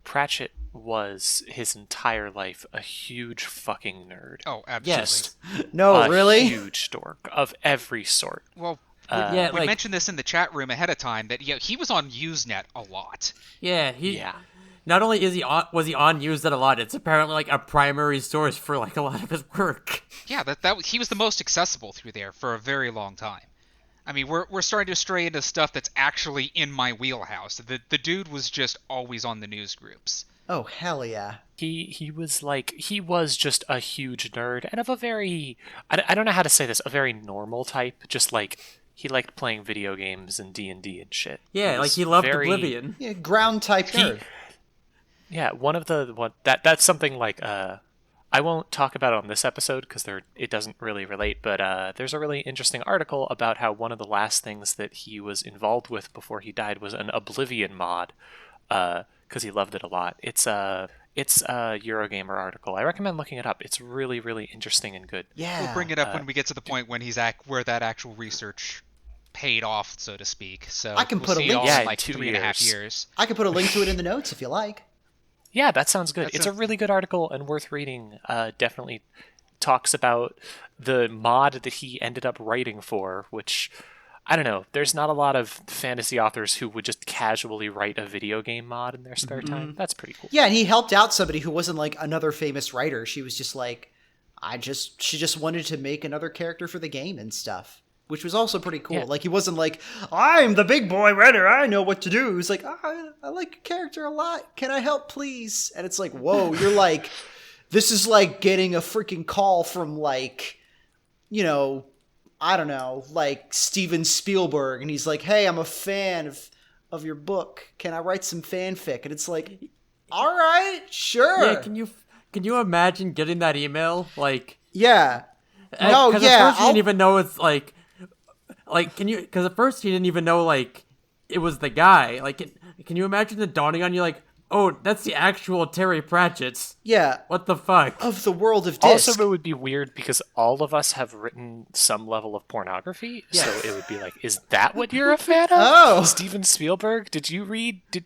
Pratchett was his entire life a huge fucking nerd. Oh, absolutely. Yes. no, a really? huge dork of every sort. Well, Yeah, we like- mentioned this in the chat room ahead of time that he was on Usenet a lot. Yeah, Yeah. Not only was he on Usenet a lot, it's apparently like a primary source for like a lot of his work. Yeah, he was the most accessible through there for a very long time. I mean, we're starting to stray into stuff that's actually in my wheelhouse. The dude was just always on the news groups. Oh, hell yeah. He was just a huge nerd and of a very I don't know how to say this, a very normal type. Just like he liked playing video games and D&D and shit. Yeah, like was he loved very- Oblivion. Yeah, ground type nerd. Yeah, that's something like I won't talk about it on this episode because it doesn't really relate, but there's a really interesting article about how one of the last things that he was involved with before he died was an Oblivion mod, because he loved it a lot. It's a Eurogamer article. I recommend looking it up. It's really, really interesting and good. Yeah. We'll bring it up when we get to the point when where that actual research paid off, so to speak. So I can we'll put a see link- y'all Yeah, in like 2 3.5 years. years. I could put a link to it in the notes if you like. Yeah, that sounds good. That's It's a- a really good article and worth reading. Definitely talks about the mod that he ended up writing for, which, I don't know, there's not a lot of fantasy authors who would just casually write a video game mod in their spare time. That's pretty cool. Yeah, and he helped out somebody who wasn't like another famous writer. She was just like, she just wanted to make another character for the game and stuff, which was also pretty cool. Yeah. Like, he wasn't like, I'm the big boy writer, I know what to do. He's like, I like your character a lot. Can I help, please? And it's like, whoa, you're like, this is like getting a freaking call from, like, you know, I don't know, like Steven Spielberg, and he's like, hey, I'm a fan of your book. Can I write some fanfic? And it's like, all right, sure. Yeah, can you imagine getting that email? Like, yeah. No, Because yeah. at first you didn't even know it's like, because at first you didn't even know, like, it was the guy. Like, can you imagine it dawning on you, like, oh, that's the actual Terry Pratchett. Yeah. What the fuck? Of the world of Disc. Also, it would be weird because all of us have written some level of pornography, Yeah. so it would be like, is that what you're a fan of? Oh. Steven Spielberg? Did you read that?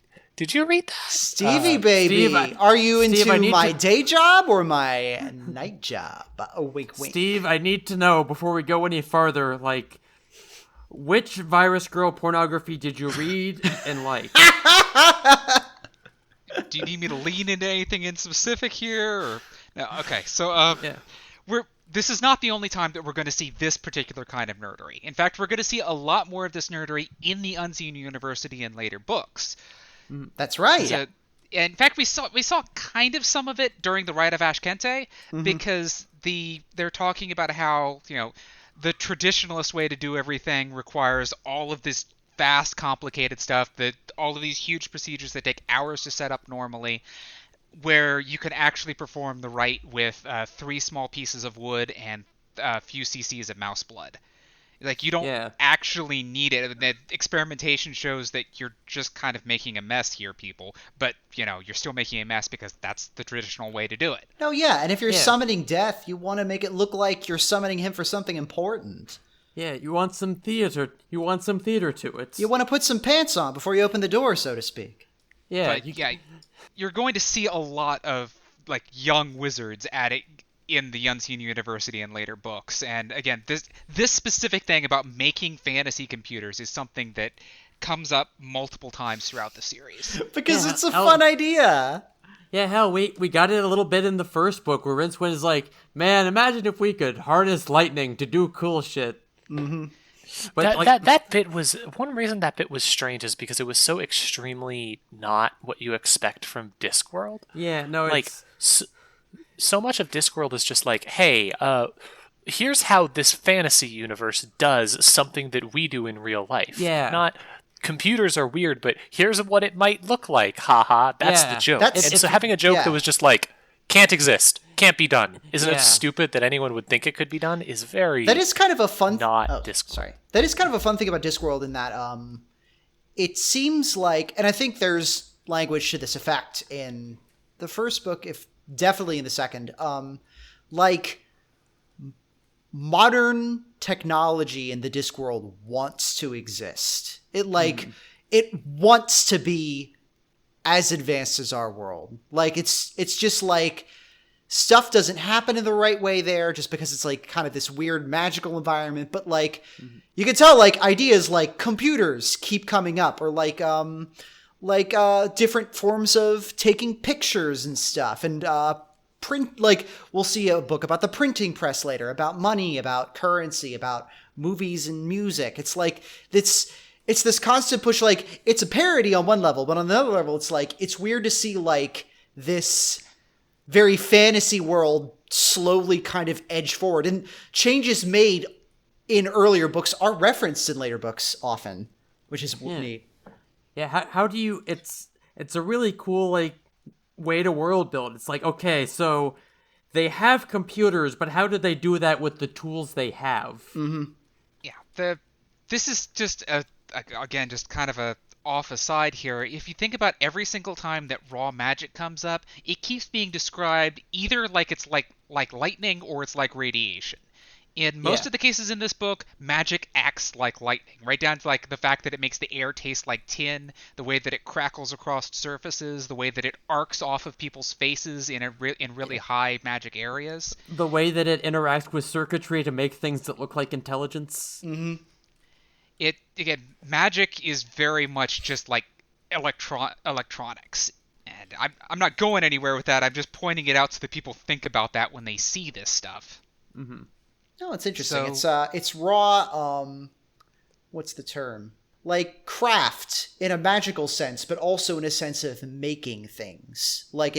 Stevie, baby. Steve, Are you Steve, I into need my to- day job or my night job? Oh, wink, wink. Steve, I need to know before we go any farther, like, which Virus Girl pornography did you read and like? Do you need me to lean into anything in specific here? Or... No, okay, so Yeah. this is not the only time that we're going to see this particular kind of nerdery. In fact, we're going to see a lot more of this nerdery in the Unseen University in later books. That's right. So, in fact, we saw kind of some of it during the Rite of Ashkente, because they're talking about how, you know, the traditionalist way to do everything requires all of this vast, complicated stuff, that all of these huge procedures that take hours to set up normally, where you can actually perform the rite with 3 small pieces of wood and a few cc's of mouse blood. Like, you don't actually need it. The experimentation shows that you're just kind of making a mess here, people. But, you know, you're still making a mess because that's the traditional way to do it. No, yeah, and if you're summoning death, you want to make it look like you're summoning him for something important. Yeah, you want some theater. You want some theater to it. You want to put some pants on before you open the door, so to speak. Yeah, But, you're going to see a lot of, like, young wizards at it in the Unseen University in later books. And again, this specific thing about making fantasy computers is something that comes up multiple times throughout the series. Because it's a fun idea. Yeah, hell, we got it a little bit in the first book where Rincewind is like, man, imagine if we could harness lightning to do cool shit. Mm-hmm. But that bit was, one reason that bit was strange is because it was so extremely not what you expect from Discworld. Yeah, no, Like, it's... so much of Discworld is just like, hey, here's how this fantasy universe does something that we do in real life. Yeah. Not computers are weird, but here's what it might look like. Haha, that's Yeah. the joke. That's- and so having a joke yeah. that was just like, can't exist, can't be done. Isn't Yeah. it stupid that anyone would think it could be done? Is very That is kind of a fun... not oh, Discworld. sorry. That is kind of a fun thing about Discworld in that it seems like... And I think there's language to this effect in the first book, if definitely in the second. Like, modern technology in the Discworld wants to exist. It, like, it wants to be as advanced as our world. Like, it's just like... Stuff doesn't happen in the right way there just because it's like kind of this weird magical environment, but like you can tell like ideas like computers keep coming up, or like different forms of taking pictures and stuff, and print, like we'll see a book about the printing press later, about money, about currency, about movies and music. It's like it's this constant push, like it's a parody on one level, but on the other level it's like it's weird to see like this very fantasy world slowly kind of edge forward, and changes made in earlier books are referenced in later books often, which is neat. Yeah, how do you... It's a really cool, like, way to world build. It's like, okay, so they have computers, but how did they do that with the tools they have? Mm-hmm. Yeah, this is just, again, just kind of a off aside here. If you think about every single time that raw magic comes up, it keeps being described either like it's like lightning or it's like radiation. In most of the cases in this book, magic acts like lightning, right down to like the fact that it makes the air taste like tin, the way that it crackles across surfaces, the way that it arcs off of people's faces in really high magic areas. The way that it interacts with circuitry to make things that look like intelligence. Mm-hmm. Again, magic is very much just like electronics. And I'm not going anywhere with that. I'm just pointing it out so that people think about that when they see this stuff. Mm-hmm. No, it's interesting. So- It's raw. What's the term? Like craft in a magical sense, but also in a sense of making things. Like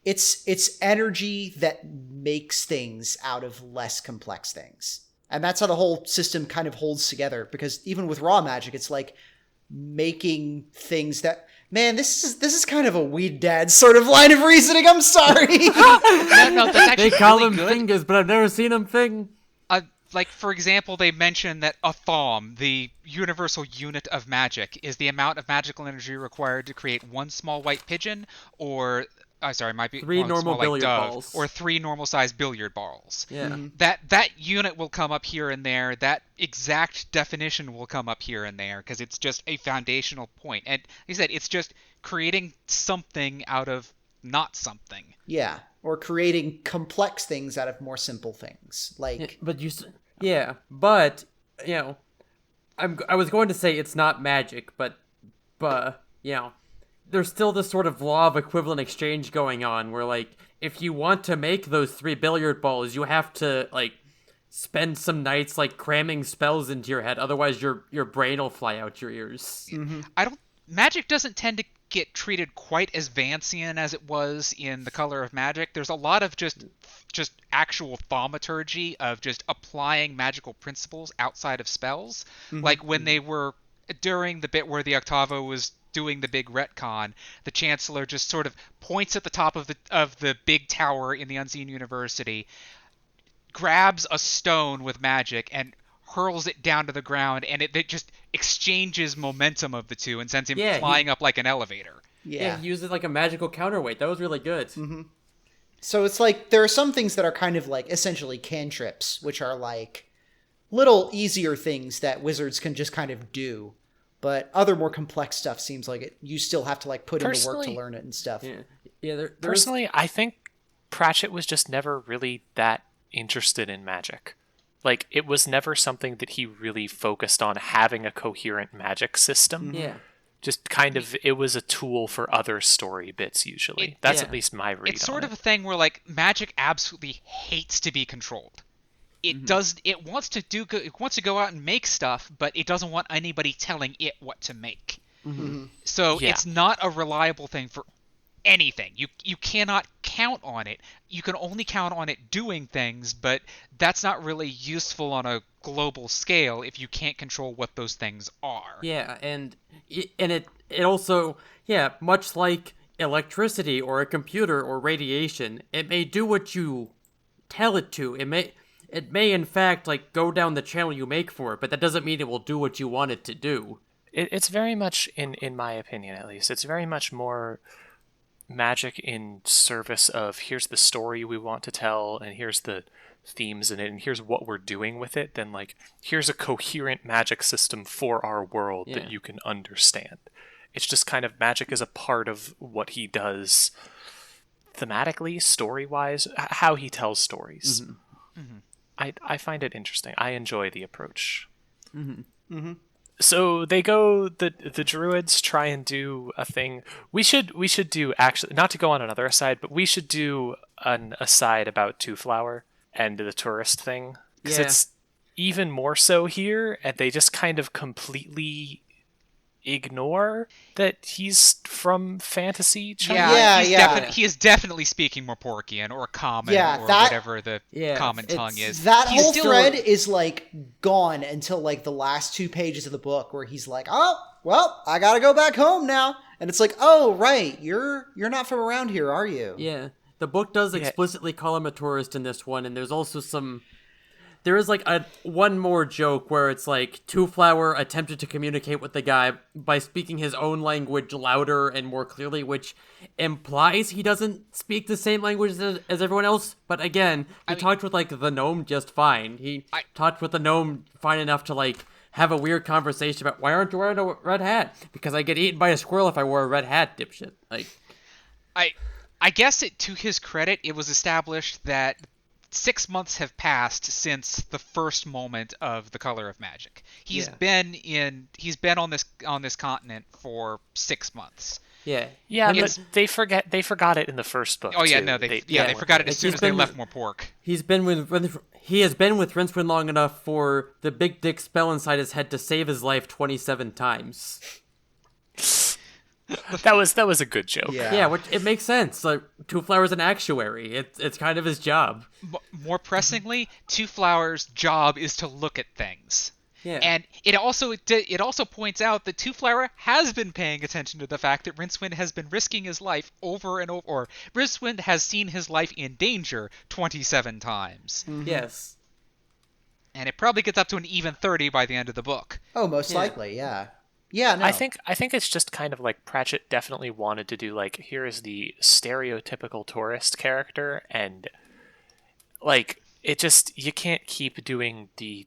it's energy that makes things out of less complex things. And that's how the whole system kind of holds together, because even with raw magic, it's like making things that, man, this is kind of a weed dad sort of line of reasoning. I'm sorry. No, that's actually They call really them good. fingers, but I've never seen them thing. Like, for example, they mention that a thom, the universal unit of magic, is the amount of magical energy required to create one small white pigeon, or it might be 3 one normal small white billiard dove, balls. or 3 normal-sized billiard balls. Yeah. That unit will come up here and there. That exact definition will come up here and there, because it's just a foundational point. And like I said, it's just creating something out of not something. Yeah, or creating complex things out of more simple things. Like, But but you know, I was going to say it's not magic, but you know, there's still this sort of law of equivalent exchange going on, where like if you want to make those 3 billiard balls, you have to like spend some nights like cramming spells into your head, otherwise your brain will fly out your ears. Magic doesn't tend to get treated quite as Vancian as it was in The Color of Magic. There's a lot of just actual thaumaturgy of just applying magical principles outside of spells. Like when they were during the bit where the Octavo was doing the big retcon, the Chancellor just sort of points at the top of the big tower in the Unseen University, grabs a stone with magic and hurls it down to the ground, and it just exchanges momentum of the two and sends him flying up like an elevator. yeah. He used it like a magical counterweight. That was really good. So it's like there are some things that are kind of like essentially cantrips, which are like little easier things that wizards can just kind of do. But other more complex stuff seems like you still have to like put in the work to Personally- learn it and stuff. Yeah. Personally, I think Pratchett was just never really that interested in magic. Like, it was never something that he really focused on having a coherent magic system. Yeah. Just kind of, it was a tool for other story bits, usually. That's at least my read It's sort on of a thing where like magic absolutely hates to be controlled. It does. It wants to go out and make stuff, but it doesn't want anybody telling it what to make. So it's not a reliable thing for anything. You cannot count on it. You can only count on it doing things, but that's not really useful on a global scale if you can't control what those things are. Yeah, and it also, much like electricity or a computer or radiation, it may do what you tell it to. It may in fact like go down the channel you make for it, but that doesn't mean it will do what you want it to do. It's very much, in my opinion at least, it's very much more magic in service of here's the story we want to tell, and here's the themes in it, and here's what we're doing with it, than like, here's a coherent magic system for our world that you can understand. It's just kind of magic is a part of what he does thematically, story-wise, how he tells stories. I find it interesting. I enjoy the approach. So they go, the druids try and do a thing. We should do, actually, not to go on another aside, but we should do an aside about Two Flower and the tourist thing, because it's even more so here, and they just kind of completely ignore that he's from fantasy China. He is definitely speaking Morporkian or Common or whatever the common tongue is. That whole thread is like gone until like the last 2 pages of the book, where he's like, "Oh, well, I gotta go back home now," and it's like, "Oh, right, you're not from around here, are you?" Yeah, the book does explicitly call him a tourist in this one, and there's also there is like one more joke where it's like Two Flower attempted to communicate with the guy by speaking his own language louder and more clearly, which implies he doesn't speak the same language as everyone else. But again, he talked with like the gnome just fine. He talked with the gnome fine enough to like have a weird conversation about, why aren't you wearing a red hat? Because I get eaten by a squirrel if I wore a red hat, dipshit. Like, I guess to his credit, it was established that 6 months have passed since the first moment of The Color of Magic. He's been on this continent for 6 months. Yeah. Yeah, It's- but they forgot it in the first book. Oh yeah, too. no, they forgot it as Like, soon he's as they been left with- more pork. He has been with Rincewind long enough for the big dick spell inside his head to save his life 27 times. That was a good joke. Yeah, which it makes sense. Like, Two Flower's an actuary. It's kind of his job. More pressingly, Two Flower's job is to look at things. Yeah. And it also points out that Two Flower has been paying attention to the fact that Rincewind has been risking his life over and over, or Rincewind has seen his life in danger 27 times. Yes. And it probably gets up to an even 30 by the end of the book. Oh, most likely, yeah. Yeah, no. I think it's just kind of like Pratchett definitely wanted to do like, here is the stereotypical tourist character, and like it just, you can't keep doing the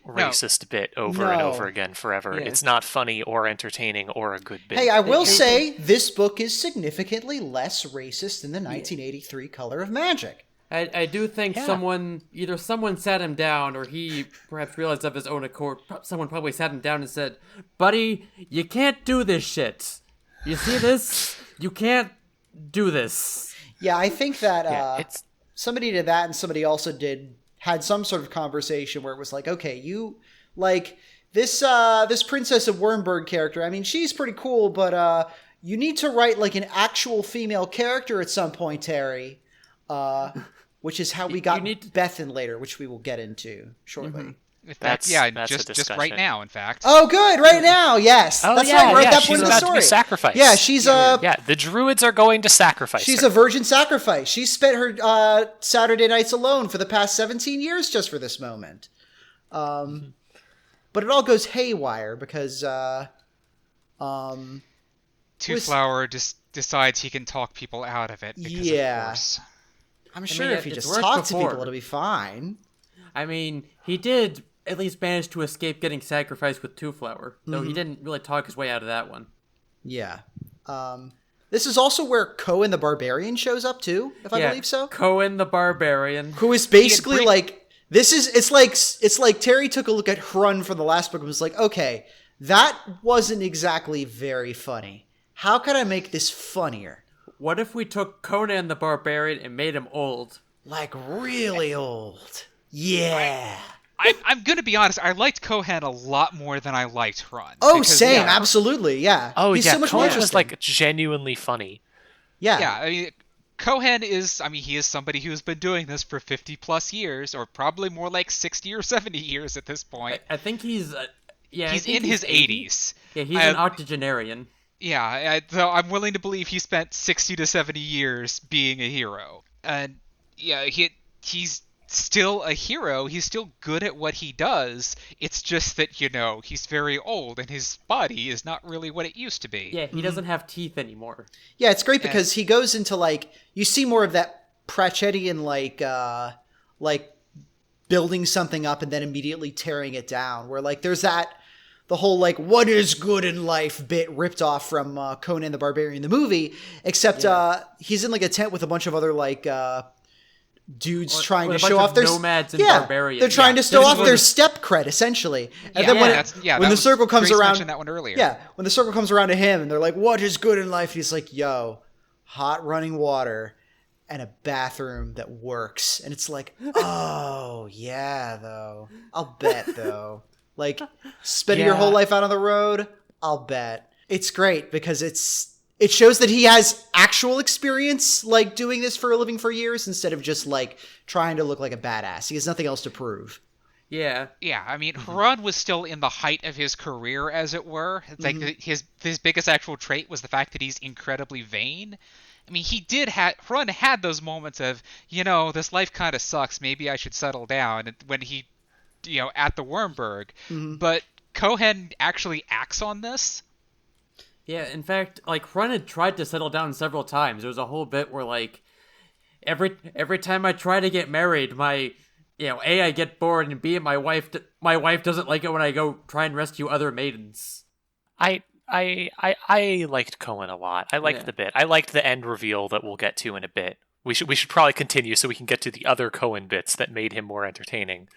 racist bit over and No. over again forever. Yeah. It's not funny or entertaining or a good bit. Hey, I will say this book is significantly less racist than the 1983 Color of Magic. I do think someone sat him down, or he perhaps realized of his own accord. Someone probably sat him down and said, "Buddy, you can't do this shit. You see this? You can't do this." Yeah, I think that it's somebody did that, and somebody also had some sort of conversation where it was like, okay, you like this Princess of Wernberg character. I mean, she's pretty cool, but you need to write like an actual female character at some point, Terry. Which is how we got Bethan later, which we will get into shortly. In fact, That's a just right discussion. now, in fact. Oh, good, right now, yes. Oh, That's yeah, right, we're at that she's point of the about story. to be sacrificed. Yeah, she's the druids are going to sacrifice she's her. a virgin sacrifice. She spent her Saturday nights alone for the past 17 years just for this moment. But it all goes haywire because Two Flower just decides he can talk people out of it because of course. I'm sure mean, if you it's just worked talk to before. people, it'll be fine. I mean, he did at least manage to escape getting sacrificed with Two Flower, though he didn't really talk his way out of that one. Yeah. This is also where Cohen the Barbarian shows up too, if I believe so. Cohen the Barbarian. Who is basically like, it's like Terry took a look at Hrun from the last book and was like, okay, that wasn't exactly very funny. How can I make this funnier? What if we took Conan the Barbarian and made him old? Like really old. Yeah. I'm going to be honest, I liked Kohan a lot more than I liked Hrun. Oh, because, same, absolutely, yeah. Oh, He's yeah, so much more Cohen was interesting. like genuinely funny. Yeah. Yeah, I mean, Kohan he is somebody who's been doing this for 50 plus years, or probably more like 60 or 70 years at this point. I think he's... He's in his 80s. Yeah, he's an octogenarian. Yeah, so I'm willing to believe he spent 60 to 70 years being a hero. And yeah, he's still a hero. He's still good at what he does. It's just that, he's very old and his body is not really what it used to be. Yeah, he doesn't have teeth anymore. Yeah, it's great because he goes into like, you see more of that Pratchettian like building something up and then immediately tearing it down, where like there's the whole like what is good in life bit ripped off from Conan the Barbarian the movie, except he's in like a tent with a bunch of other like dudes trying to with a show bunch off of their nomads and yeah, barbarians. they're trying to This show is off what their it- step cred essentially. And Yeah, then when that when the was circle comes Grace around, mentioned that one earlier. yeah, when the circle comes around to him and they're like, what is good in life? And he's like, yo, hot running water and a bathroom that works. And it's like, oh yeah, though. I'll bet though. Like spending your whole life out on the road, I'll bet. It's great because it shows that he has actual experience like doing this for a living for years instead of just like trying to look like a badass. He has nothing else to prove. Yeah. Yeah, I mean, Hrun was still in the height of his career, as it were. It's like his biggest actual trait was the fact that he's incredibly vain. I mean, Hrun had those moments of, this life kind of sucks, maybe I should settle down, when he, at the Wernberg. But Cohen actually acts on this. Yeah, in fact, like, Hrun had tried to settle down several times. There was a whole bit where, like, every time I try to get married, A, I get bored, and B, my wife doesn't like it when I go try and rescue other maidens. I liked Cohen a lot. I liked the bit. I liked the end reveal that we'll get to in a bit. We should probably continue so we can get to the other Cohen bits that made him more entertaining.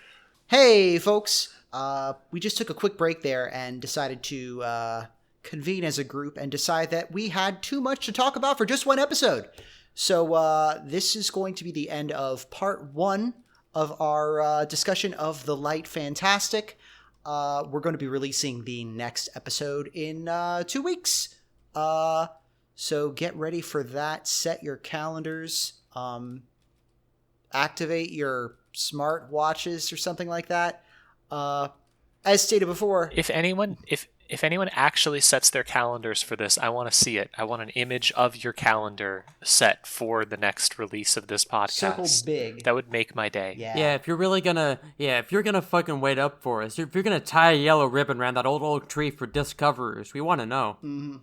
Hey, folks. We just took a quick break there and decided to convene as a group and decide that we had too much to talk about for just one episode. So this is going to be the end of part 1 of our discussion of The Light Fantastic. We're going to be releasing the next episode in 2 weeks. So get ready for that. Set your calendars. Activate your smart watches or something like that. As stated before, if anyone actually sets their calendars for this, I want to see it. I want an image of your calendar set for the next release of this podcast. Circle big. That would make my day. Yeah, if you're really gonna, if you're gonna fucking wait up for us, if you're gonna tie a yellow ribbon around that old oak tree for disc coverers, we want to know. Mm-hmm.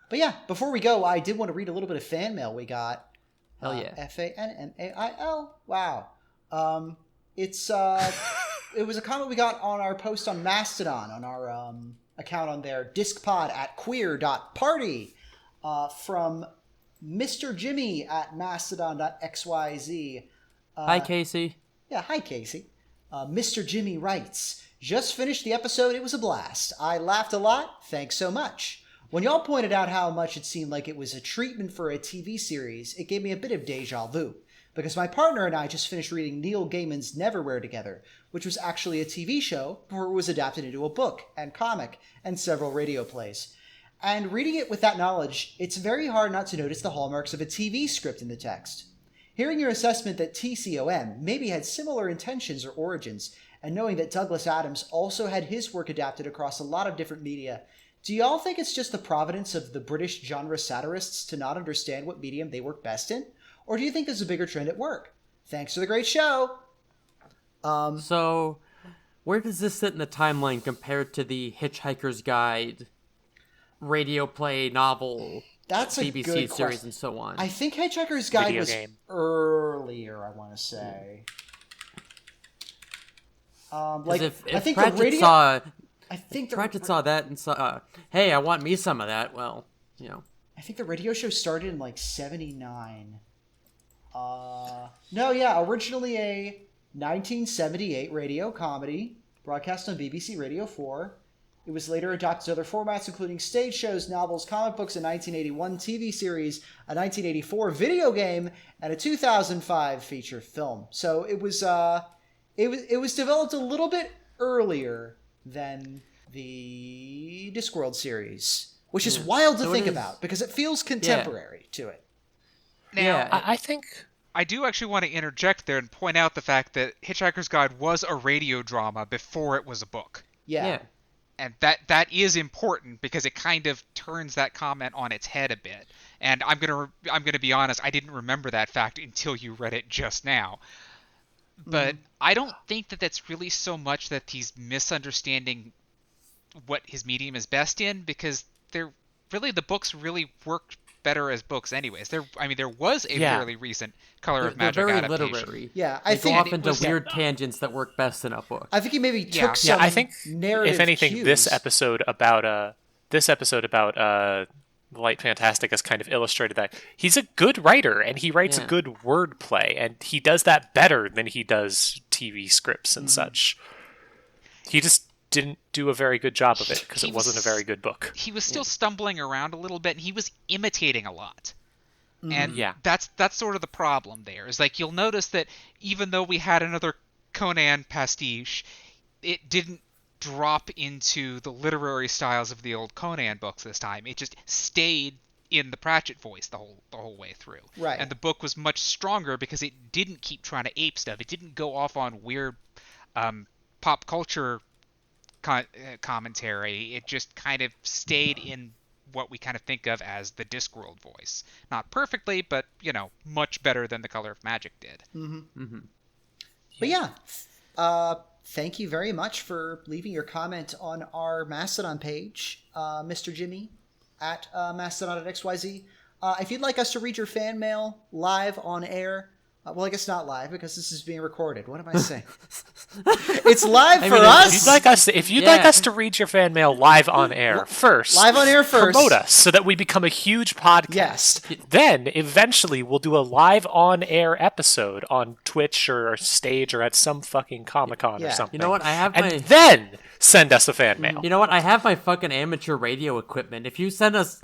But yeah, before we go, I did want to read a little bit of fan mail we got. Hell yeah. FANMAIL. Wow. It's it was a comment we got on our post on Mastodon, on our account on there, discpod@queer.party, from Mr. Jimmy at mastodon.xyz. Hi, Casey. Yeah, hi, Casey. Mr. Jimmy writes, just finished the episode. It was a blast. I laughed a lot. Thanks so much. When y'all pointed out how much it seemed like it was a treatment for a TV series, it gave me a bit of deja vu. Because my partner and I just finished reading Neil Gaiman's Neverwhere together, which was actually a TV show before it was adapted into a book and comic and several radio plays. And reading it with that knowledge, it's very hard not to notice the hallmarks of a TV script in the text. Hearing your assessment that TCOM maybe had similar intentions or origins, and knowing that Douglas Adams also had his work adapted across a lot of different media, do y'all think it's just the providence of the British genre satirists to not understand what medium they work best in? Or do you think there's a bigger trend at work? Thanks for the great show. So, where does this sit in the timeline compared to the Hitchhiker's Guide radio play novel, that's a BBC good series, question. and so on? I think Hitchhiker's Guide Video was game. earlier, I want to say. If Pratchett saw that and saw, hey, I want me some of that, well, you know. I think the radio show started in like 79. Originally a 1978 radio comedy broadcast on BBC Radio 4. It was later adopted to other formats, including stage shows, novels, comic books, a 1981 TV series, a 1984 video game, and a 2005 feature film. So it was developed a little bit earlier than the Discworld series, which is wild to think about because it feels contemporary to it. Now, I think I do actually want to interject there and point out the fact that Hitchhiker's Guide was a radio drama before it was a book. Yeah. And that is important because it kind of turns that comment on its head a bit. And I'm gonna be honest, I didn't remember that fact until you read it just now. But I don't think that that's really so much that he's misunderstanding what his medium is best in, because the books really worked better as books anyways. There was a fairly recent Color of Magic they're very adaptation. literary. Yeah, They go off into weird tangents that work best in a book. I think he maybe took some I think narrative if anything, cues. this episode about The Light Fantastic has kind of illustrated that he's a good writer and he writes a good wordplay, and he does that better than he does TV scripts and such. He just didn't do a very good job of it because it wasn't a very good book. He was still stumbling around a little bit, and he was imitating a lot. And that's sort of the problem there. Is like, you'll notice that even though we had another Conan pastiche, it didn't drop into the literary styles of the old Conan books this time. It just stayed in the Pratchett voice the whole way through. Right. And the book was much stronger because it didn't keep trying to ape stuff. It didn't go off on weird pop culture commentary. It just kind of stayed in what we kind of think of as the Discworld voice. Not perfectly, but, much better than the Color of Magic did. But thank you very much for leaving your comment on our Mastodon page, Mr. Jimmy, at mastodon.xyz. If you'd like us to read your fan mail live on air, Well, I guess not live because this is being recorded. What am I saying? It's live for If us. you'd like us to read your fan mail live on air first, promote us so that we become a huge podcast. Yes. Then eventually we'll do a live on air episode on Twitch or stage or at some fucking Comic-Con or something. You know what? I have and then send us a fan mail. You know what? I have my fucking amateur radio equipment. If you send us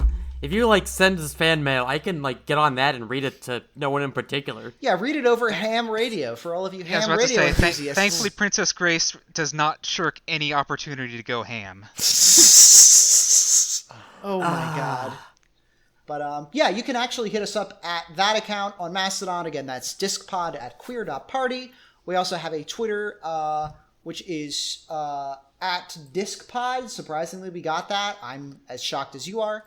fan mail, I can get on that and read it to no one in particular. Yeah, read it over ham radio for all of you ham radio enthusiasts. Thankfully, Princess Grace does not shirk any opportunity to go ham. Oh my god. But yeah, you can actually hit us up at that account on Mastodon. Again, that's discpod@queer.party. We also have a Twitter, which is at discpod. Surprisingly, we got that. I'm as shocked as you are.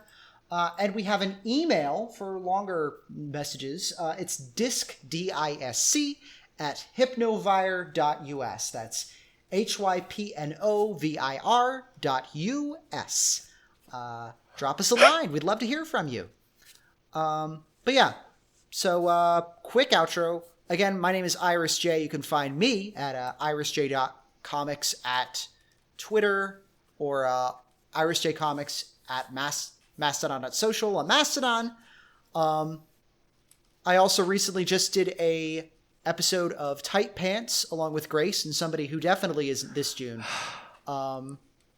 And we have an email for longer messages. It's disc, D-I-S-C, at hypnovire.us. That's hypnovir.us. Drop us a line. We'd love to hear from you. But yeah, so quick outro. Again, my name is Iris J. You can find me at irisj.comics at Twitter or irisjcomics at Mastodon.social on Mastodon. I also recently just did a episode of Tight Pants along with Grace and somebody who definitely isn't this June.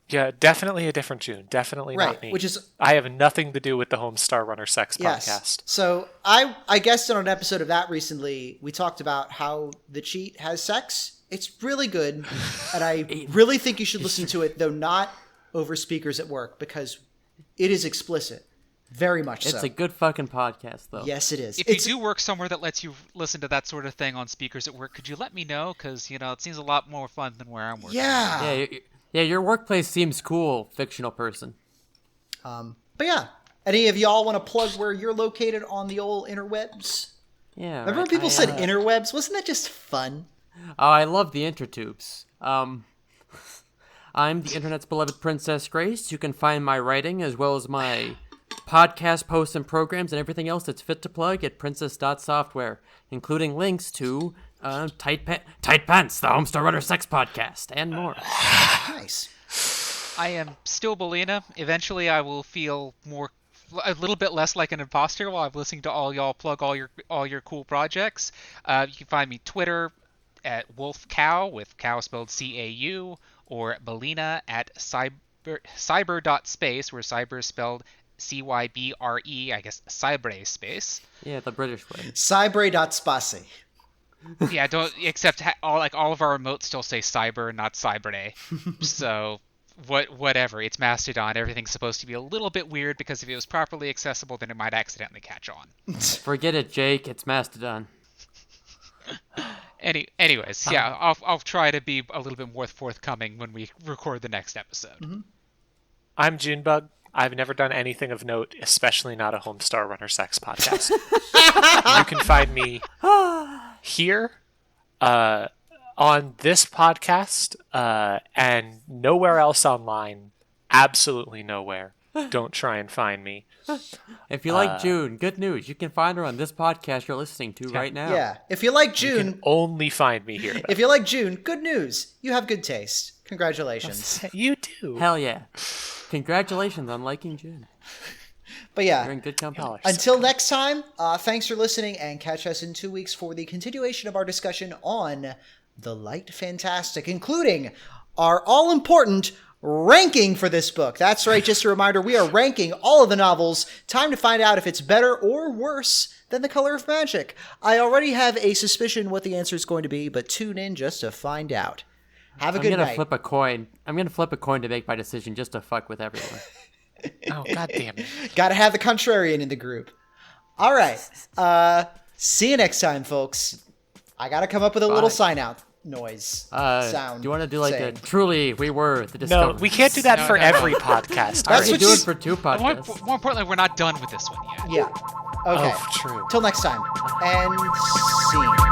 Yeah, definitely a different June. Definitely not me. I have nothing to do with the Homestar Runner Sex podcast. So I guessed on an episode of that recently. We talked about how the cheat has sex. It's really good, and I really think you should listen to it, though not over speakers at work, because it is explicit. Very much so. It's a good fucking podcast, though. Yes, it is. If you do work somewhere that lets you listen to that sort of thing on speakers at work, could you let me know? Because, it seems a lot more fun than where I'm working. Yeah. Yeah, your workplace seems cool, fictional person. But yeah. Any of y'all want to plug where you're located on the old interwebs? Yeah. Remember when people said interwebs? Wasn't that just fun? Oh, I love the intertubes. I'm the internet's beloved Princess Grace. You can find my writing as well as my podcast posts and programs and everything else that's fit to plug at princess.software, including links to Tight Pants, the Homestar Runner Sex podcast, and more. Nice. I am still BALINA. Eventually, I will feel a little bit less like an imposter while I'm listening to all y'all plug all your cool projects. You can find me Twitter at wolfcow with cow spelled C-A-U, or BALINA at cyber.space, where cyber is spelled C-Y-B-R-E, I guess cybre space. Yeah, the British way. Cybre.space. Yeah, except all of our remotes still say cyber, not cybre. So whatever, it's Mastodon. Everything's supposed to be a little bit weird because if it was properly accessible, then it might accidentally catch on. Forget it, Jake. It's Mastodon. Anyways, yeah, I'll try to be a little bit more forthcoming when we record the next episode. Mm-hmm. I'm Junebug. I've never done anything of note, especially not a Homestar Runner Sex podcast. You can find me here on this podcast and nowhere else online. Absolutely nowhere. Don't try and find me. If you like June, good news. You can find her on this podcast you're listening to right now. Yeah. If you like June... You can only find me here, though. If you like June, good news. You have good taste. Congratulations. You do. Hell yeah. Congratulations on liking June. But yeah, you're in good company. Until next time, thanks for listening, and catch us in 2 weeks for the continuation of our discussion on The Light Fantastic, including our all-important ranking for this book. That's right, just a reminder, we are ranking all of the novels. Time to find out if it's better or worse than The Color of Magic. I already have a suspicion what the answer is going to be, but tune in just to find out. Have a good night. I'm going to flip a coin to make my decision just to fuck with everyone. Oh, God damn it. Gotta have the contrarian in the group. All right. See you next time, folks. I gotta come up with a little sign-out noise sound. Do you want to do a truly we were the Discovery? No, we can't do that for every podcast. That's what do it for 2 podcasts. More importantly, we're not done with this one yet. Yeah. Okay. Oh, true. Till next time. And scene.